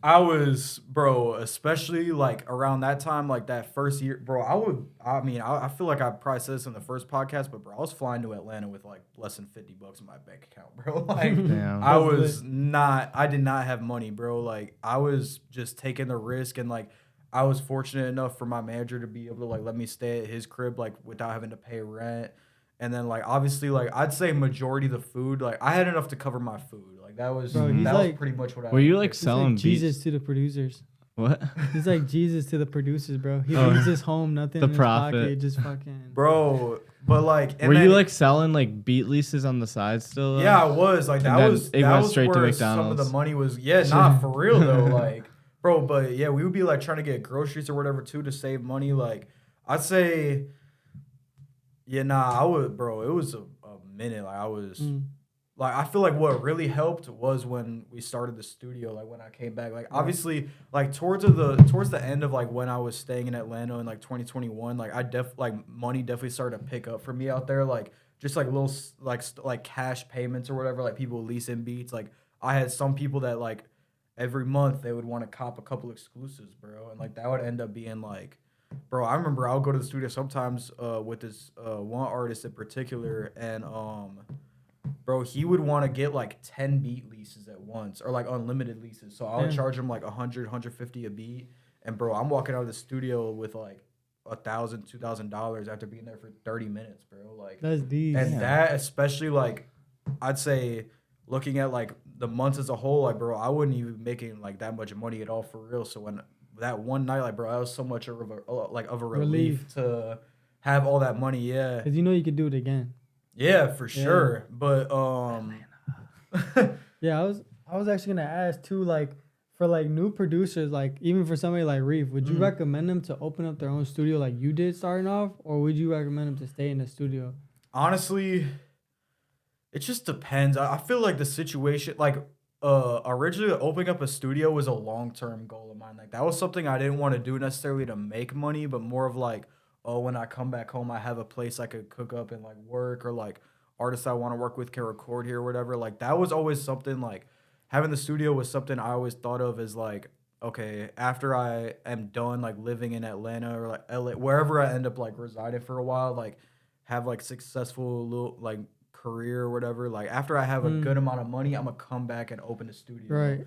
I was, bro, especially like around that time, like that first year, bro. I feel like I probably said this in the first podcast, but bro, I was flying to Atlanta with like less than $50 in my bank account, bro. Like, damn. I did not have money, bro. Like, I was just taking the risk, and like, I was fortunate enough for my manager to be able to like let me stay at his crib like without having to pay rent. And then like obviously like I'd say majority of the food, like I had enough to cover my food. Like that was was pretty much what I were you like selling like Jesus to the producers? What? He's like Jesus to the producers, bro. He leaves his home, nothing in his pocket, just fucking bro. But like, were you like selling like beat leases on the side still? Though? Yeah, I was like that was straight to McDonald's. Some of the money was for real though, like bro. But yeah, we would be like trying to get groceries or whatever too to save money. Like I'd say. Yeah, nah, I would, bro. It was a minute. Like I was, like I feel like what really helped was when we started the studio. Like when I came back, like obviously, like towards the end of like when I was staying in Atlanta in like 2021, like money definitely started to pick up for me out there. Like just like little like cash payments or whatever. Like people leasing beats. Like I had some people that like every month they would want to cop a couple exclusives, bro, and like that would end up being like. Bro, I remember I would go to the studio sometimes with this one artist in particular, and bro, he would want to get like 10 beat leases at once or like unlimited leases. So I would charge him like 100, 150 a beat, and bro, I'm walking out of the studio with like $1,000, $2,000 after being there for 30 minutes, bro. Like that's deep. And that, especially like, I'd say, looking at like the months as a whole, like, bro, I wouldn't even be making like that much money at all for real. So when that one night, like, bro, that was so much of a relief to have all that money. Yeah, because you could do it again. Yeah, for sure. But yeah, I was actually gonna ask too, like for like new producers, like even for somebody like Reef, would you recommend them to open up their own studio like you did starting off, or would you recommend them to stay in the studio? Honestly, it just depends. I feel like the situation, like originally opening up a studio was a long-term goal of mine. Like that was something I didn't want to do necessarily to make money, but more of like, oh, when I come back home, I have a place I could cook up and like work, or like artists I want to work with can record here or whatever. Like that was always something, like having the studio was something I always thought of as like, okay, after I am done like living in Atlanta or like LA, wherever I end up like residing for a while, like have like successful little like career or whatever, like after I have a good amount of money, I'm gonna come back and open a studio. Right.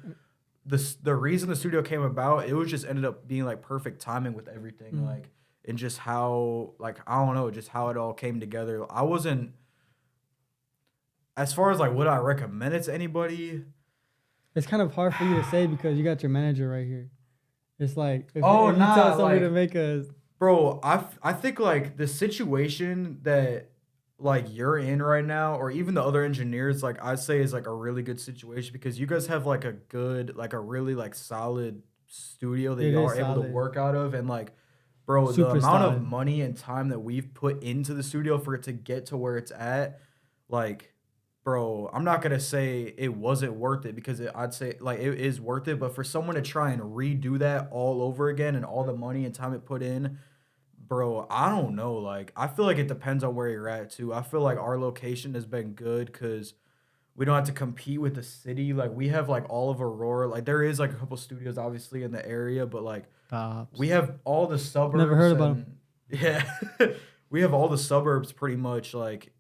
The reason the studio came about, it was just ended up being like perfect timing with everything, like, and just how, like, I don't know, just how it all came together. I wasn't, as far as like would I recommend it to anybody, it's kind of hard for you to say because you got your manager right here. It's like if, oh, if you tell somebody like, to make a, bro, I think like the situation that like you're in right now, or even the other engineers, like I say is like a really good situation because you guys have like a good, like a really like solid studio that you are able to work out of. And like, bro, the amount of money and time that we've put into the studio for it to get to where it's at, like, bro, I'm not gonna say it wasn't worth it, because I'd say like it is worth it, but for someone to try and redo that all over again and all the money and time it put in, bro, I don't know. Like, I feel like it depends on where you're at too. I feel like our location has been good because we don't have to compete with the city. Like, we have like all of Aurora. Like, there is like a couple studios obviously in the area, but like we have all the suburbs. Never heard about them. Yeah, we have all the suburbs pretty much, like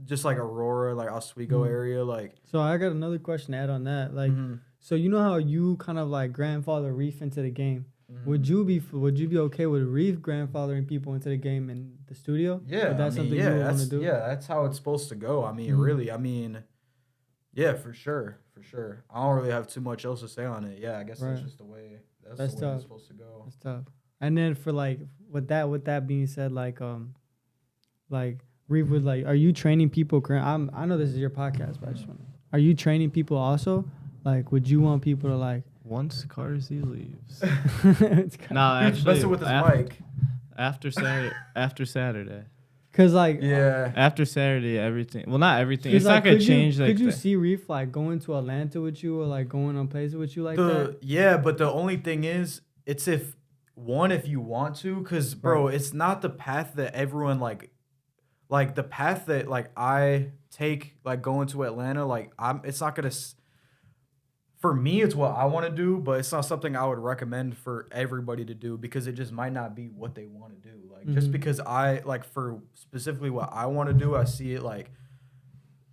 just like Aurora, like Oswego area. Like, so I got another question to add on that. Like, so you know how you kind of like grandfather Reef into the game. Would you be okay with Reef grandfathering people into the game in the studio? Yeah, that's something you would want to do. Yeah, that's how it's supposed to go. I mean, really, I mean, yeah, for sure. I don't really have too much else to say on it. Yeah, I guess that's just the way. That's the way it's supposed to go. That's tough. And then for like with that being said, like Reef would like, are you training people? I know this is your podcast, but I just want. Are you training people also? Like, would you want people to like? Once CarterZ leaves. No, actually, messing with his mic. After Saturday. Cause like after Saturday, everything. Well, not everything. It's not gonna change. Could you see Reef like going to Atlanta with you, or like going on places with you like that? Yeah, but the only thing is, it's if you want to, cause bro, it's not the path that everyone like the path that like I take, like going to Atlanta. Like it's not gonna. For me, it's what I want to do, but it's not something I would recommend for everybody to do, because it just might not be what they want to do. Like, just because I, like, for specifically what I want to do, I see it, like,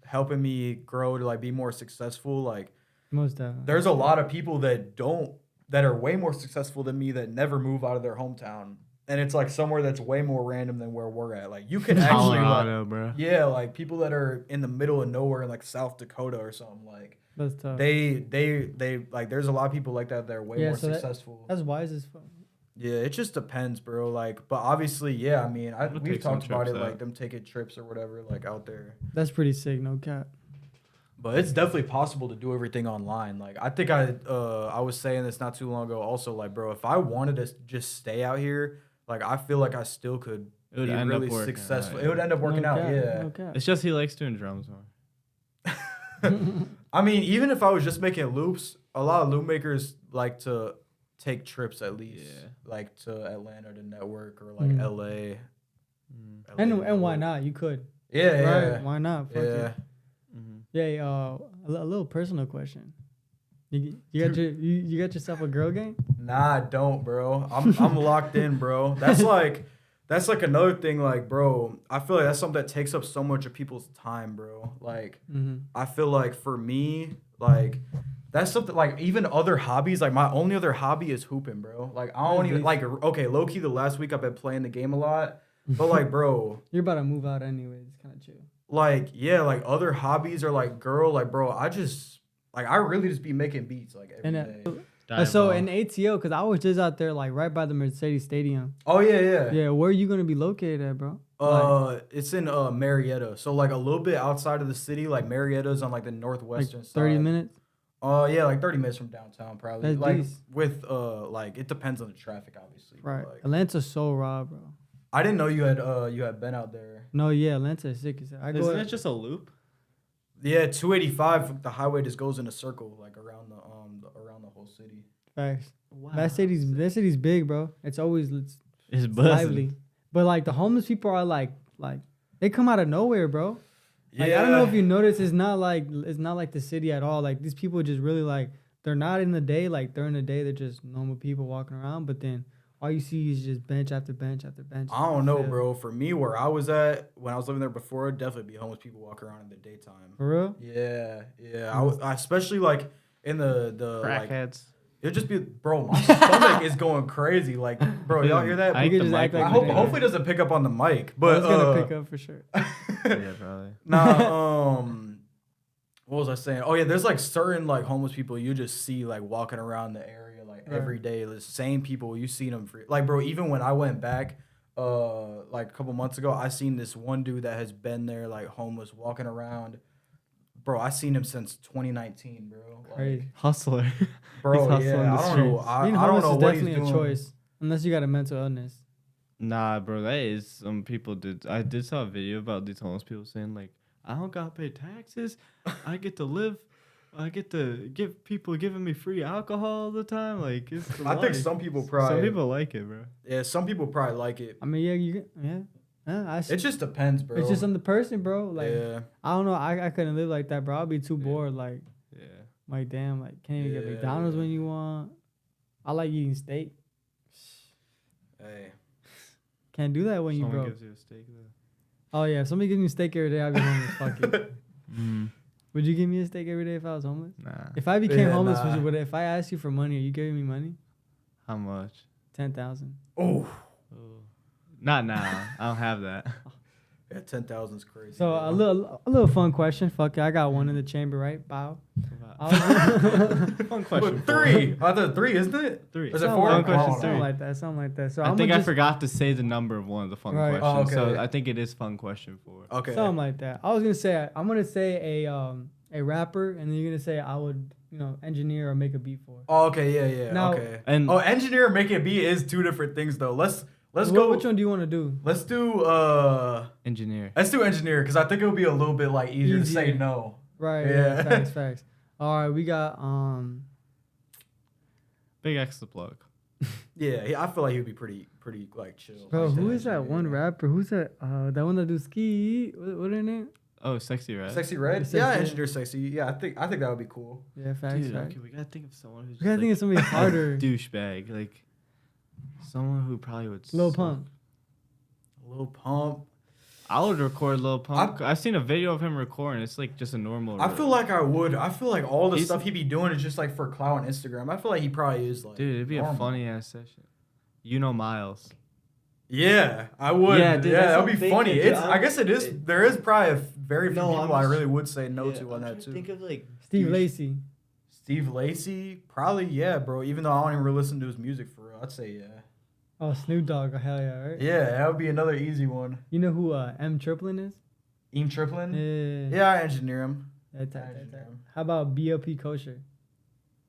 helping me grow to, like, be more successful. Like, most definitely. There's a lot of people that are way more successful than me that never move out of their hometown. And it's, like, somewhere that's way more random than where we're at. Like, you can actually, Colorado, bro. Yeah, like, people that are in the middle of nowhere in, like, South Dakota or something, like, that's tough. They like, there's a lot of people like that are way more successful. That's wise as fuck. Yeah, it just depends, bro. Like, but obviously, yeah, I mean, we've talked about it, like them taking trips or whatever, like out there. That's pretty sick, no cap. But it's definitely possible to do everything online. Like, I think I was saying this not too long ago also, like, bro, if I wanted to just stay out here, like, I feel like I still could be really successful. It would end up working out, yeah. No cap. It's just he likes doing drums more. I mean, even if I was just making loops, a lot of loop makers like to take trips at least, like to Atlanta to network, or like LA. And why not? You could. Yeah, right? Why not? Fuck yeah. Yeah. A little personal question. You got yourself a girl gang? Nah, I don't, bro. I'm locked in, bro. That's like another thing, like, bro, I feel like that's something that takes up so much of people's time, bro. Like, I feel like for me, like, That's something like even other hobbies. Like my only other hobby is hooping, bro. Like I don't even like. Okay, low key. The last week I've been playing the game a lot, but like, bro, you're about to move out anyways. It's kind of chill. Like yeah, like other hobbies are like girl. Like bro, I really just be making beats like every day. So in ATO, because I was just out there like right by the Mercedes Stadium. Oh yeah. Yeah, where are you gonna be located at, bro? It's in Marietta, so like a little bit outside of the city. Like Marietta's on like the northwestern like 30 side. 30 minutes. Yeah, like 30 minutes from downtown, probably. That's like decent. with like it depends on the traffic, obviously. Right. Like, Atlanta's so raw, bro. I didn't know you had been out there. No, yeah, Atlanta is sick as hell. Isn't it just a loop? Yeah, 285. The highway just goes in a circle like around the whole city. Facts. Wow. That city's big, bro. It's always It's lively. But like the homeless people are like they come out of nowhere, bro. Like, Yeah. I don't know if you notice, it's not like the city at all. Like these people just really like they're not in the day. Like during the day, they're just normal people walking around. But then all you see is just bench after bench after bench. I don't know, bro. For me, where I was at when I was living there before, definitely be homeless people walking around in the daytime. For real? Yeah. I especially like in the Crackheads. It'd just be, bro, my stomach is going crazy. Like, bro, y'all hear that? I can just act like Hopefully it doesn't pick up on the mic. But it's gonna pick up for sure. Yeah, probably. Nah, what was I saying? Oh yeah, there's like certain like homeless people you just see like walking around the area like every day. The same people, you seen them for like, bro, even when I went back like a couple months ago, I seen this one dude that has been there like homeless walking around. Bro, I seen him since 2019, bro. Like, Crazy. Hustler. Bro, He's yeah, I don't know. I Being don't homeless know is what he's definitely a doing. choice, unless you got a mental illness. Nah, bro, that is some people did. I did saw a video about these homeless people saying like, I don't gotta pay taxes. I get to live. I get to give people giving me free alcohol all the time. Like, it's the I think life. some people probably. Some people like it, bro. Yeah, some people probably like it. I mean, yeah. It just depends, bro. It's just on the person, bro. Like, yeah. I don't know. I couldn't live like that, bro. I'd be too bored. Like, Yeah. like damn, like can't even get McDonald's when you want. I like eating steak. Hey. Can't do that when you Someone broke. gives you a steak though. Oh yeah, if somebody gives me steak every day, I'd be homeless. Fuck it. Mm. Would you give me a steak every day if I was homeless? Nah. If I became homeless, nah. if I asked you for money, are you giving me money? How much? 10,000. Oh. Oh. Not now. I don't have that. Yeah, 10,000 is crazy. So a little fun question. Fuck it, I got one in the chamber, right? Bow. Fun question. But 3. I thought 3, isn't it? 3. Is it Something 4? like that, Question something 3. like that. Something like that. So I think I forgot to say the number of one of the fun Right. questions. Oh, okay. So I think it is fun question 4. Okay. Something like that. I'm gonna say a rapper, and then you're gonna say I would engineer or make a beat for. Oh, okay, yeah. Now- Okay. And Engineer and make it beat is 2 different things though. Let's go. Which one do you want to do? Let's do engineer. engineer because I think it would be a little bit like easier to say no. Right. Yeah. Yeah. Facts. All right, we got Big X the plug. Yeah, I feel like he would be pretty like chill. Bro, like who is that one rapper? Who's that? That one that do ski? What her name? Oh, Sexy Red. Sexy Red? Sexy Yeah, Red. engineer sexy. Yeah, I think that would be cool. Yeah, facts. Dude, Facts. okay, we gotta think of someone who's We gotta think of somebody harder. douchebag, like someone who probably would. Lil suck. Pump. Lil Pump. I would record Lil Pump. I've seen a video of him recording. It's like just a normal. I feel like I would. I feel like all the He's- stuff he be doing is just like for clout on Instagram. I feel like he probably is like. dude, it'd be normal. a funny ass session. Miles. Yeah, I would. Yeah, Yeah, dude, that that's would be something funny. thinking, It's. dude. I guess it is. There is probably very few No, I'm people I just- really would say no to on that too. Think of like Steve Douche. Lacy. Steve Lacy, probably yeah, bro. Even though I don't even really listen to his music for real, I'd say yeah. Oh, Snoop Dogg. Oh, hell yeah, right? Yeah, that would be another easy one. You know who M Triplin is? Eam Triplin. Yeah. Yeah, I engineer him. That type, I that engineer type. him. How about BLP Kosher?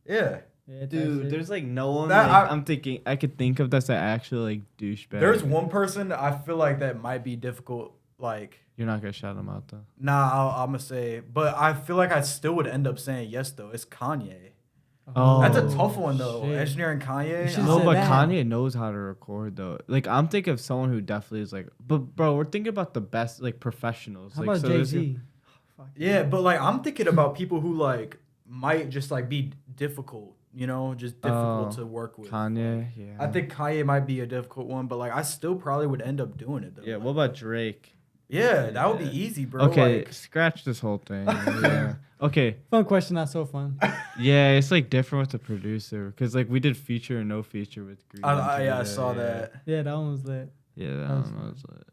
Yeah. Yeah, type dude, shit. there's like no one That- like, I'm thinking I could think of that's an actual like douchebag. There's one person I feel like that might be difficult. Like, You're not gonna shout him out though. nah, I'm gonna say, but I feel like I still would end up saying yes though. It's Kanye. Oh, That's a tough one though. shit. Engineering Kanye. You should No, say but that. Kanye knows how to record though. Like I'm thinking of someone who definitely is like, but bro, we're thinking about the best like professionals. How like, about so Jay there's- Z? Yeah, but like I'm thinking about people who like might just like be difficult, just difficult to work with. Kanye, yeah. I think Kanye might be a difficult one, but like I still probably would end up doing it though. Yeah. Like, What about Drake? Yeah, that would be easy, bro. Okay, Like, scratch this whole thing. Yeah. Okay. Fun question, not so fun. Yeah, it's like different with the producer because like we did feature and no feature with Green. I saw that. Yeah, that one was lit. Yeah, that one was lit.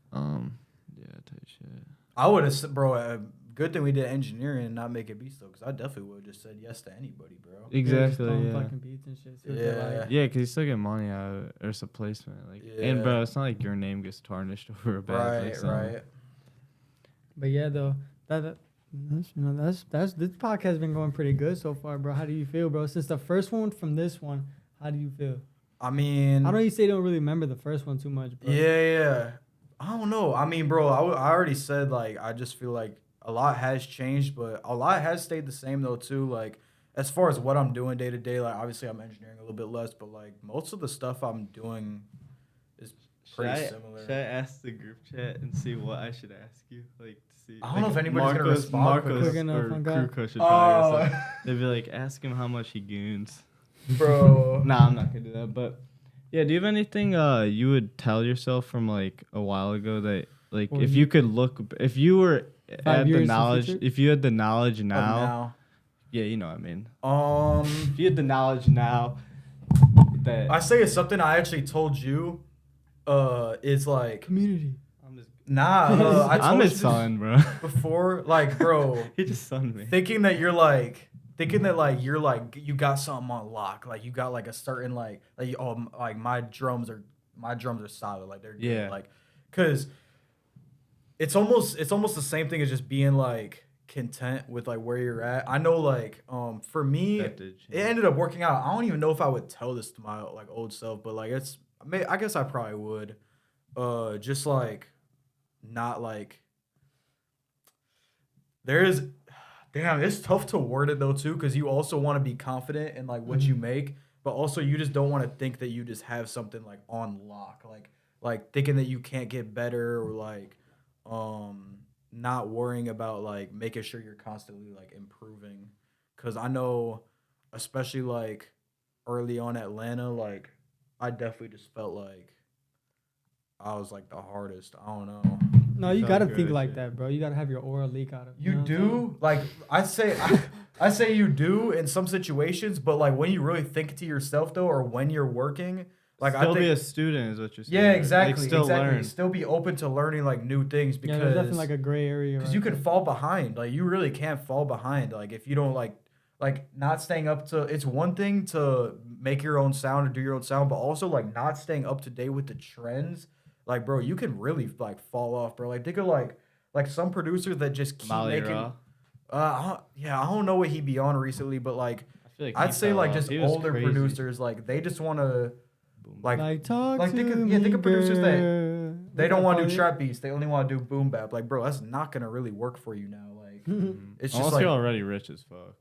Yeah, tight shit. I would have, bro. Good thing we did engineering and not making beats though, because I definitely would have just said yes to anybody, bro. Exactly. Yeah. Fucking beats and shit. Yeah, because you still get money out of it, or it's a placement. Like, and bro, it's not like your name gets tarnished over a bad. Right. But yeah, though that's this podcast has been going pretty good so far, bro. How do you feel, bro? Since the first one from this one, how do you feel? I mean, I know you say you don't really remember the first one too much, bro. Yeah. I don't know. I mean, bro, I already said like I just feel like a lot has changed, but a lot has stayed the same though too. Like as far as what I'm doing day to day, like obviously I'm engineering a little bit less, but like most of the stuff I'm doing is pretty similar. Should I ask the group chat and see what I should ask you? Like, to see. I don't know if anybody's gonna respond. Marcos quick enough, or on Kruko should probably they'd be like, ask him how much he goons. Bro. Nah, I'm not gonna do that. But yeah, do you have anything you would tell yourself from like a while ago that like Or if you could look, if you were had the knowledge, future? if you had the knowledge now, Now. yeah, you know what I mean. If If you had the knowledge now, that I say it's something I actually told you, is like Community. I'm just I told I'm you his son, bro. before, like, bro, He just sunned me. thinking that you're you got something on lock, like you got like a certain like my drums are solid, like they're good, like, cause it's almost the same thing as just being like content with like where you're at. I know like for me it ended up working out. I don't even know if I would tell this to my like old self, but like I guess I probably would. Just like not like there is. Damn, it's tough to word it though too, because you also want to be confident in like what you make, but also you just don't want to think that you just have something like on lock, like thinking that you can't get better, or like not worrying about like making sure you're constantly like improving. Cause I know, especially like early on Atlanta, like I definitely just felt like I was like the hardest. I don't know. No, you gotta think like that, bro. You gotta have your aura leak out of you. You do? Like I say you do in some situations, but like when you really think to yourself though, or when you're working, like still I think, be a student is what you're saying. Yeah, exactly. Like, still learn. Still be open to learning like new things, because there's definitely like a gray area. Because you can fall behind. Like you really can't fall behind. Like if you don't like not staying up to. It's one thing to make your own sound or do your own sound, but also like not staying up to date with the trends. Like, bro, you can really like fall off, bro. Like think of like some producers that just keep making. I don't know what he be on recently, but like I feel like I'd say like just older producers, like they just want to like talk to think of producers that they don't want to do trap beats, they only want to do boom bap. Like, bro, that's not gonna really work for you now. Like it's just unless like you're already rich as fuck.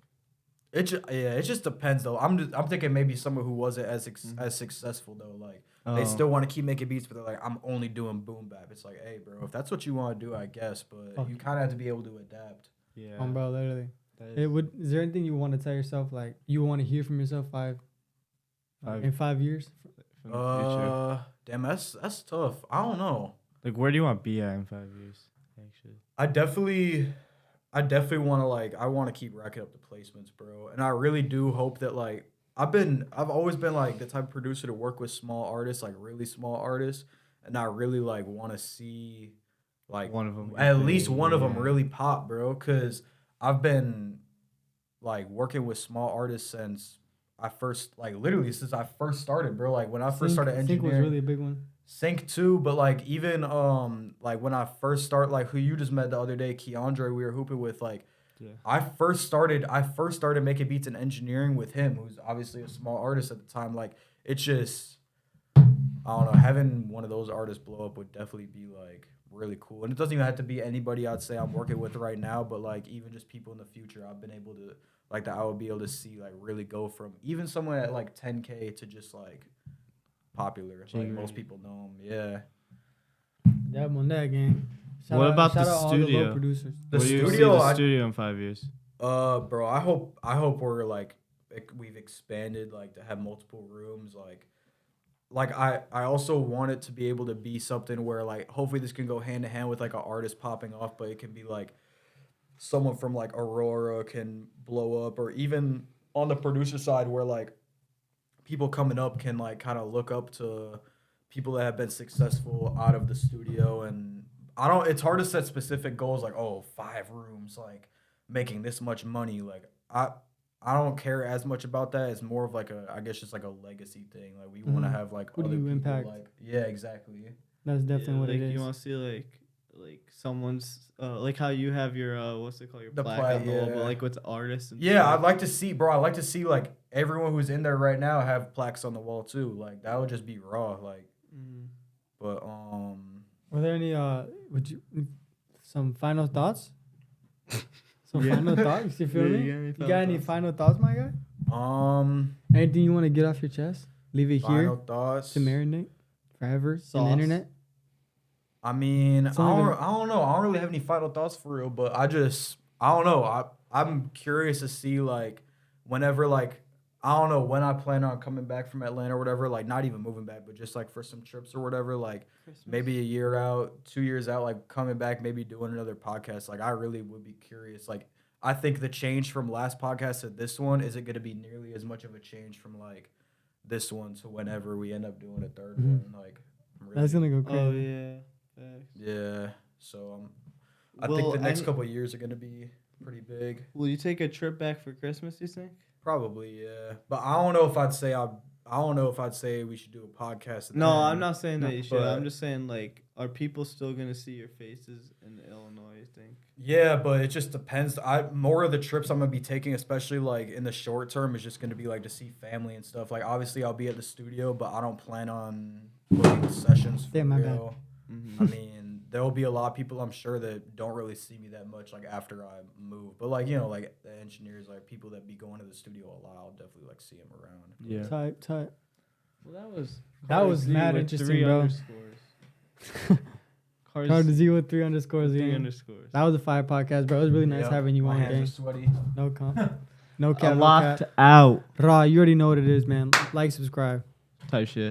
It just depends though. I'm thinking maybe someone who wasn't as successful though. Like they still want to keep making beats, but they're like, I'm only doing boom bap. It's like, hey, bro, if that's what you want to do, I guess, but you kind of have to be able to adapt. Yeah, bro, literally. Is there anything you want to tell yourself, like you want to hear from yourself in 5 years? From the future? Damn, that's tough. I don't know. Like, where do you want to be at in 5 years? Actually, I definitely want to I want to keep racking up the placements, bro. And I really do hope that like I've always been like the type of producer to work with small artists, like really small artists, and I really like want to see like one of them, at least one of them really pop, bro. Cause I've been like working with small artists since I first since I first started, bro. Like when I first started engineering, Sync was really a big one. Sync too, but like even like when I first start, like who you just met the other day, Keandre, we were hooping with, like I first started making beats in engineering with him, who's obviously a small artist at the time. Like it's just I don't know, having one of those artists blow up would definitely be like really cool. And it doesn't even have to be anybody I'd say I'm working with right now, but like even just people in the future I've been able to like that I would be able to see like really go from even someone at like 10K to just like popular. Like most people know him. Yeah. Dab on that, gang. What about the studio? All the producers. The studio in 5 years. Bro, I hope we're like we've expanded like to have multiple rooms. like I also want it to be able to be something where like hopefully this can go hand in hand with like an artist popping off, but it can be like someone from like Aurora can blow up, or even on the producer side where like people coming up can like kind of look up to people that have been successful out of the studio. And it's hard to set specific goals like, oh, 5 rooms, like making this much money. Like I don't care as much about that. It's more of like I guess just like a legacy thing. Like we want to have like Who other do you people impact? like, yeah, exactly. That's definitely what like it is. You want to see like someone's like how you have your what's it called, your The plaque plaque, on the wall, yeah. but like with artists and Yeah, stuff. I'd like to see like everyone who's in there right now have plaques on the wall too. Like that would just be raw. Like, but Were there any some final thoughts? Final thoughts. You feel me? You got any final thoughts, my guy? Anything you want to get off your chest? Leave it final here thoughts to marinate forever in the internet. I mean, I Something don't know. I don't really have any final thoughts for real, but I don't know. I'm curious to see like whenever like I don't know when I plan on coming back from Atlanta or whatever, like not even moving back, but just like for some trips or whatever, like maybe a year out, 2 years out, like coming back, maybe doing another podcast. Like I really would be curious. Like I think the change from last podcast to this one isn't going to be nearly as much of a change from like this one to whenever we end up doing a third one. Like that's gonna go crazy. Oh yeah. Thanks. Yeah. So I think the next couple of years are going to be pretty big. Will you take a trip back for Christmas, you think? Probably, yeah. But I don't know if I'd say we should do a podcast. No, I'm not saying that you should. But I'm just saying, like, are people still gonna see your faces in Illinois, you think? yeah, but it just depends. More of the trips I'm gonna be taking, especially like in the short term, is just gonna be like to see family and stuff. Like obviously I'll be at the studio, but I don't plan on booking sessions for real. I mean, there will be a lot of people I'm sure that don't really see me that much like after I move. But like, you know, like the engineers, like people that be going to the studio a lot, I'll definitely like see them around. Yeah. Tight. Well, that was mad interesting, bro. CarterZ with 3 underscores. 3 underscores. That was a fire podcast, bro. It was really nice having you My on, hands gang. are sweaty. No cap. No cap. Locked out. Raw, you already know what it is, man. Like, subscribe. Type shit.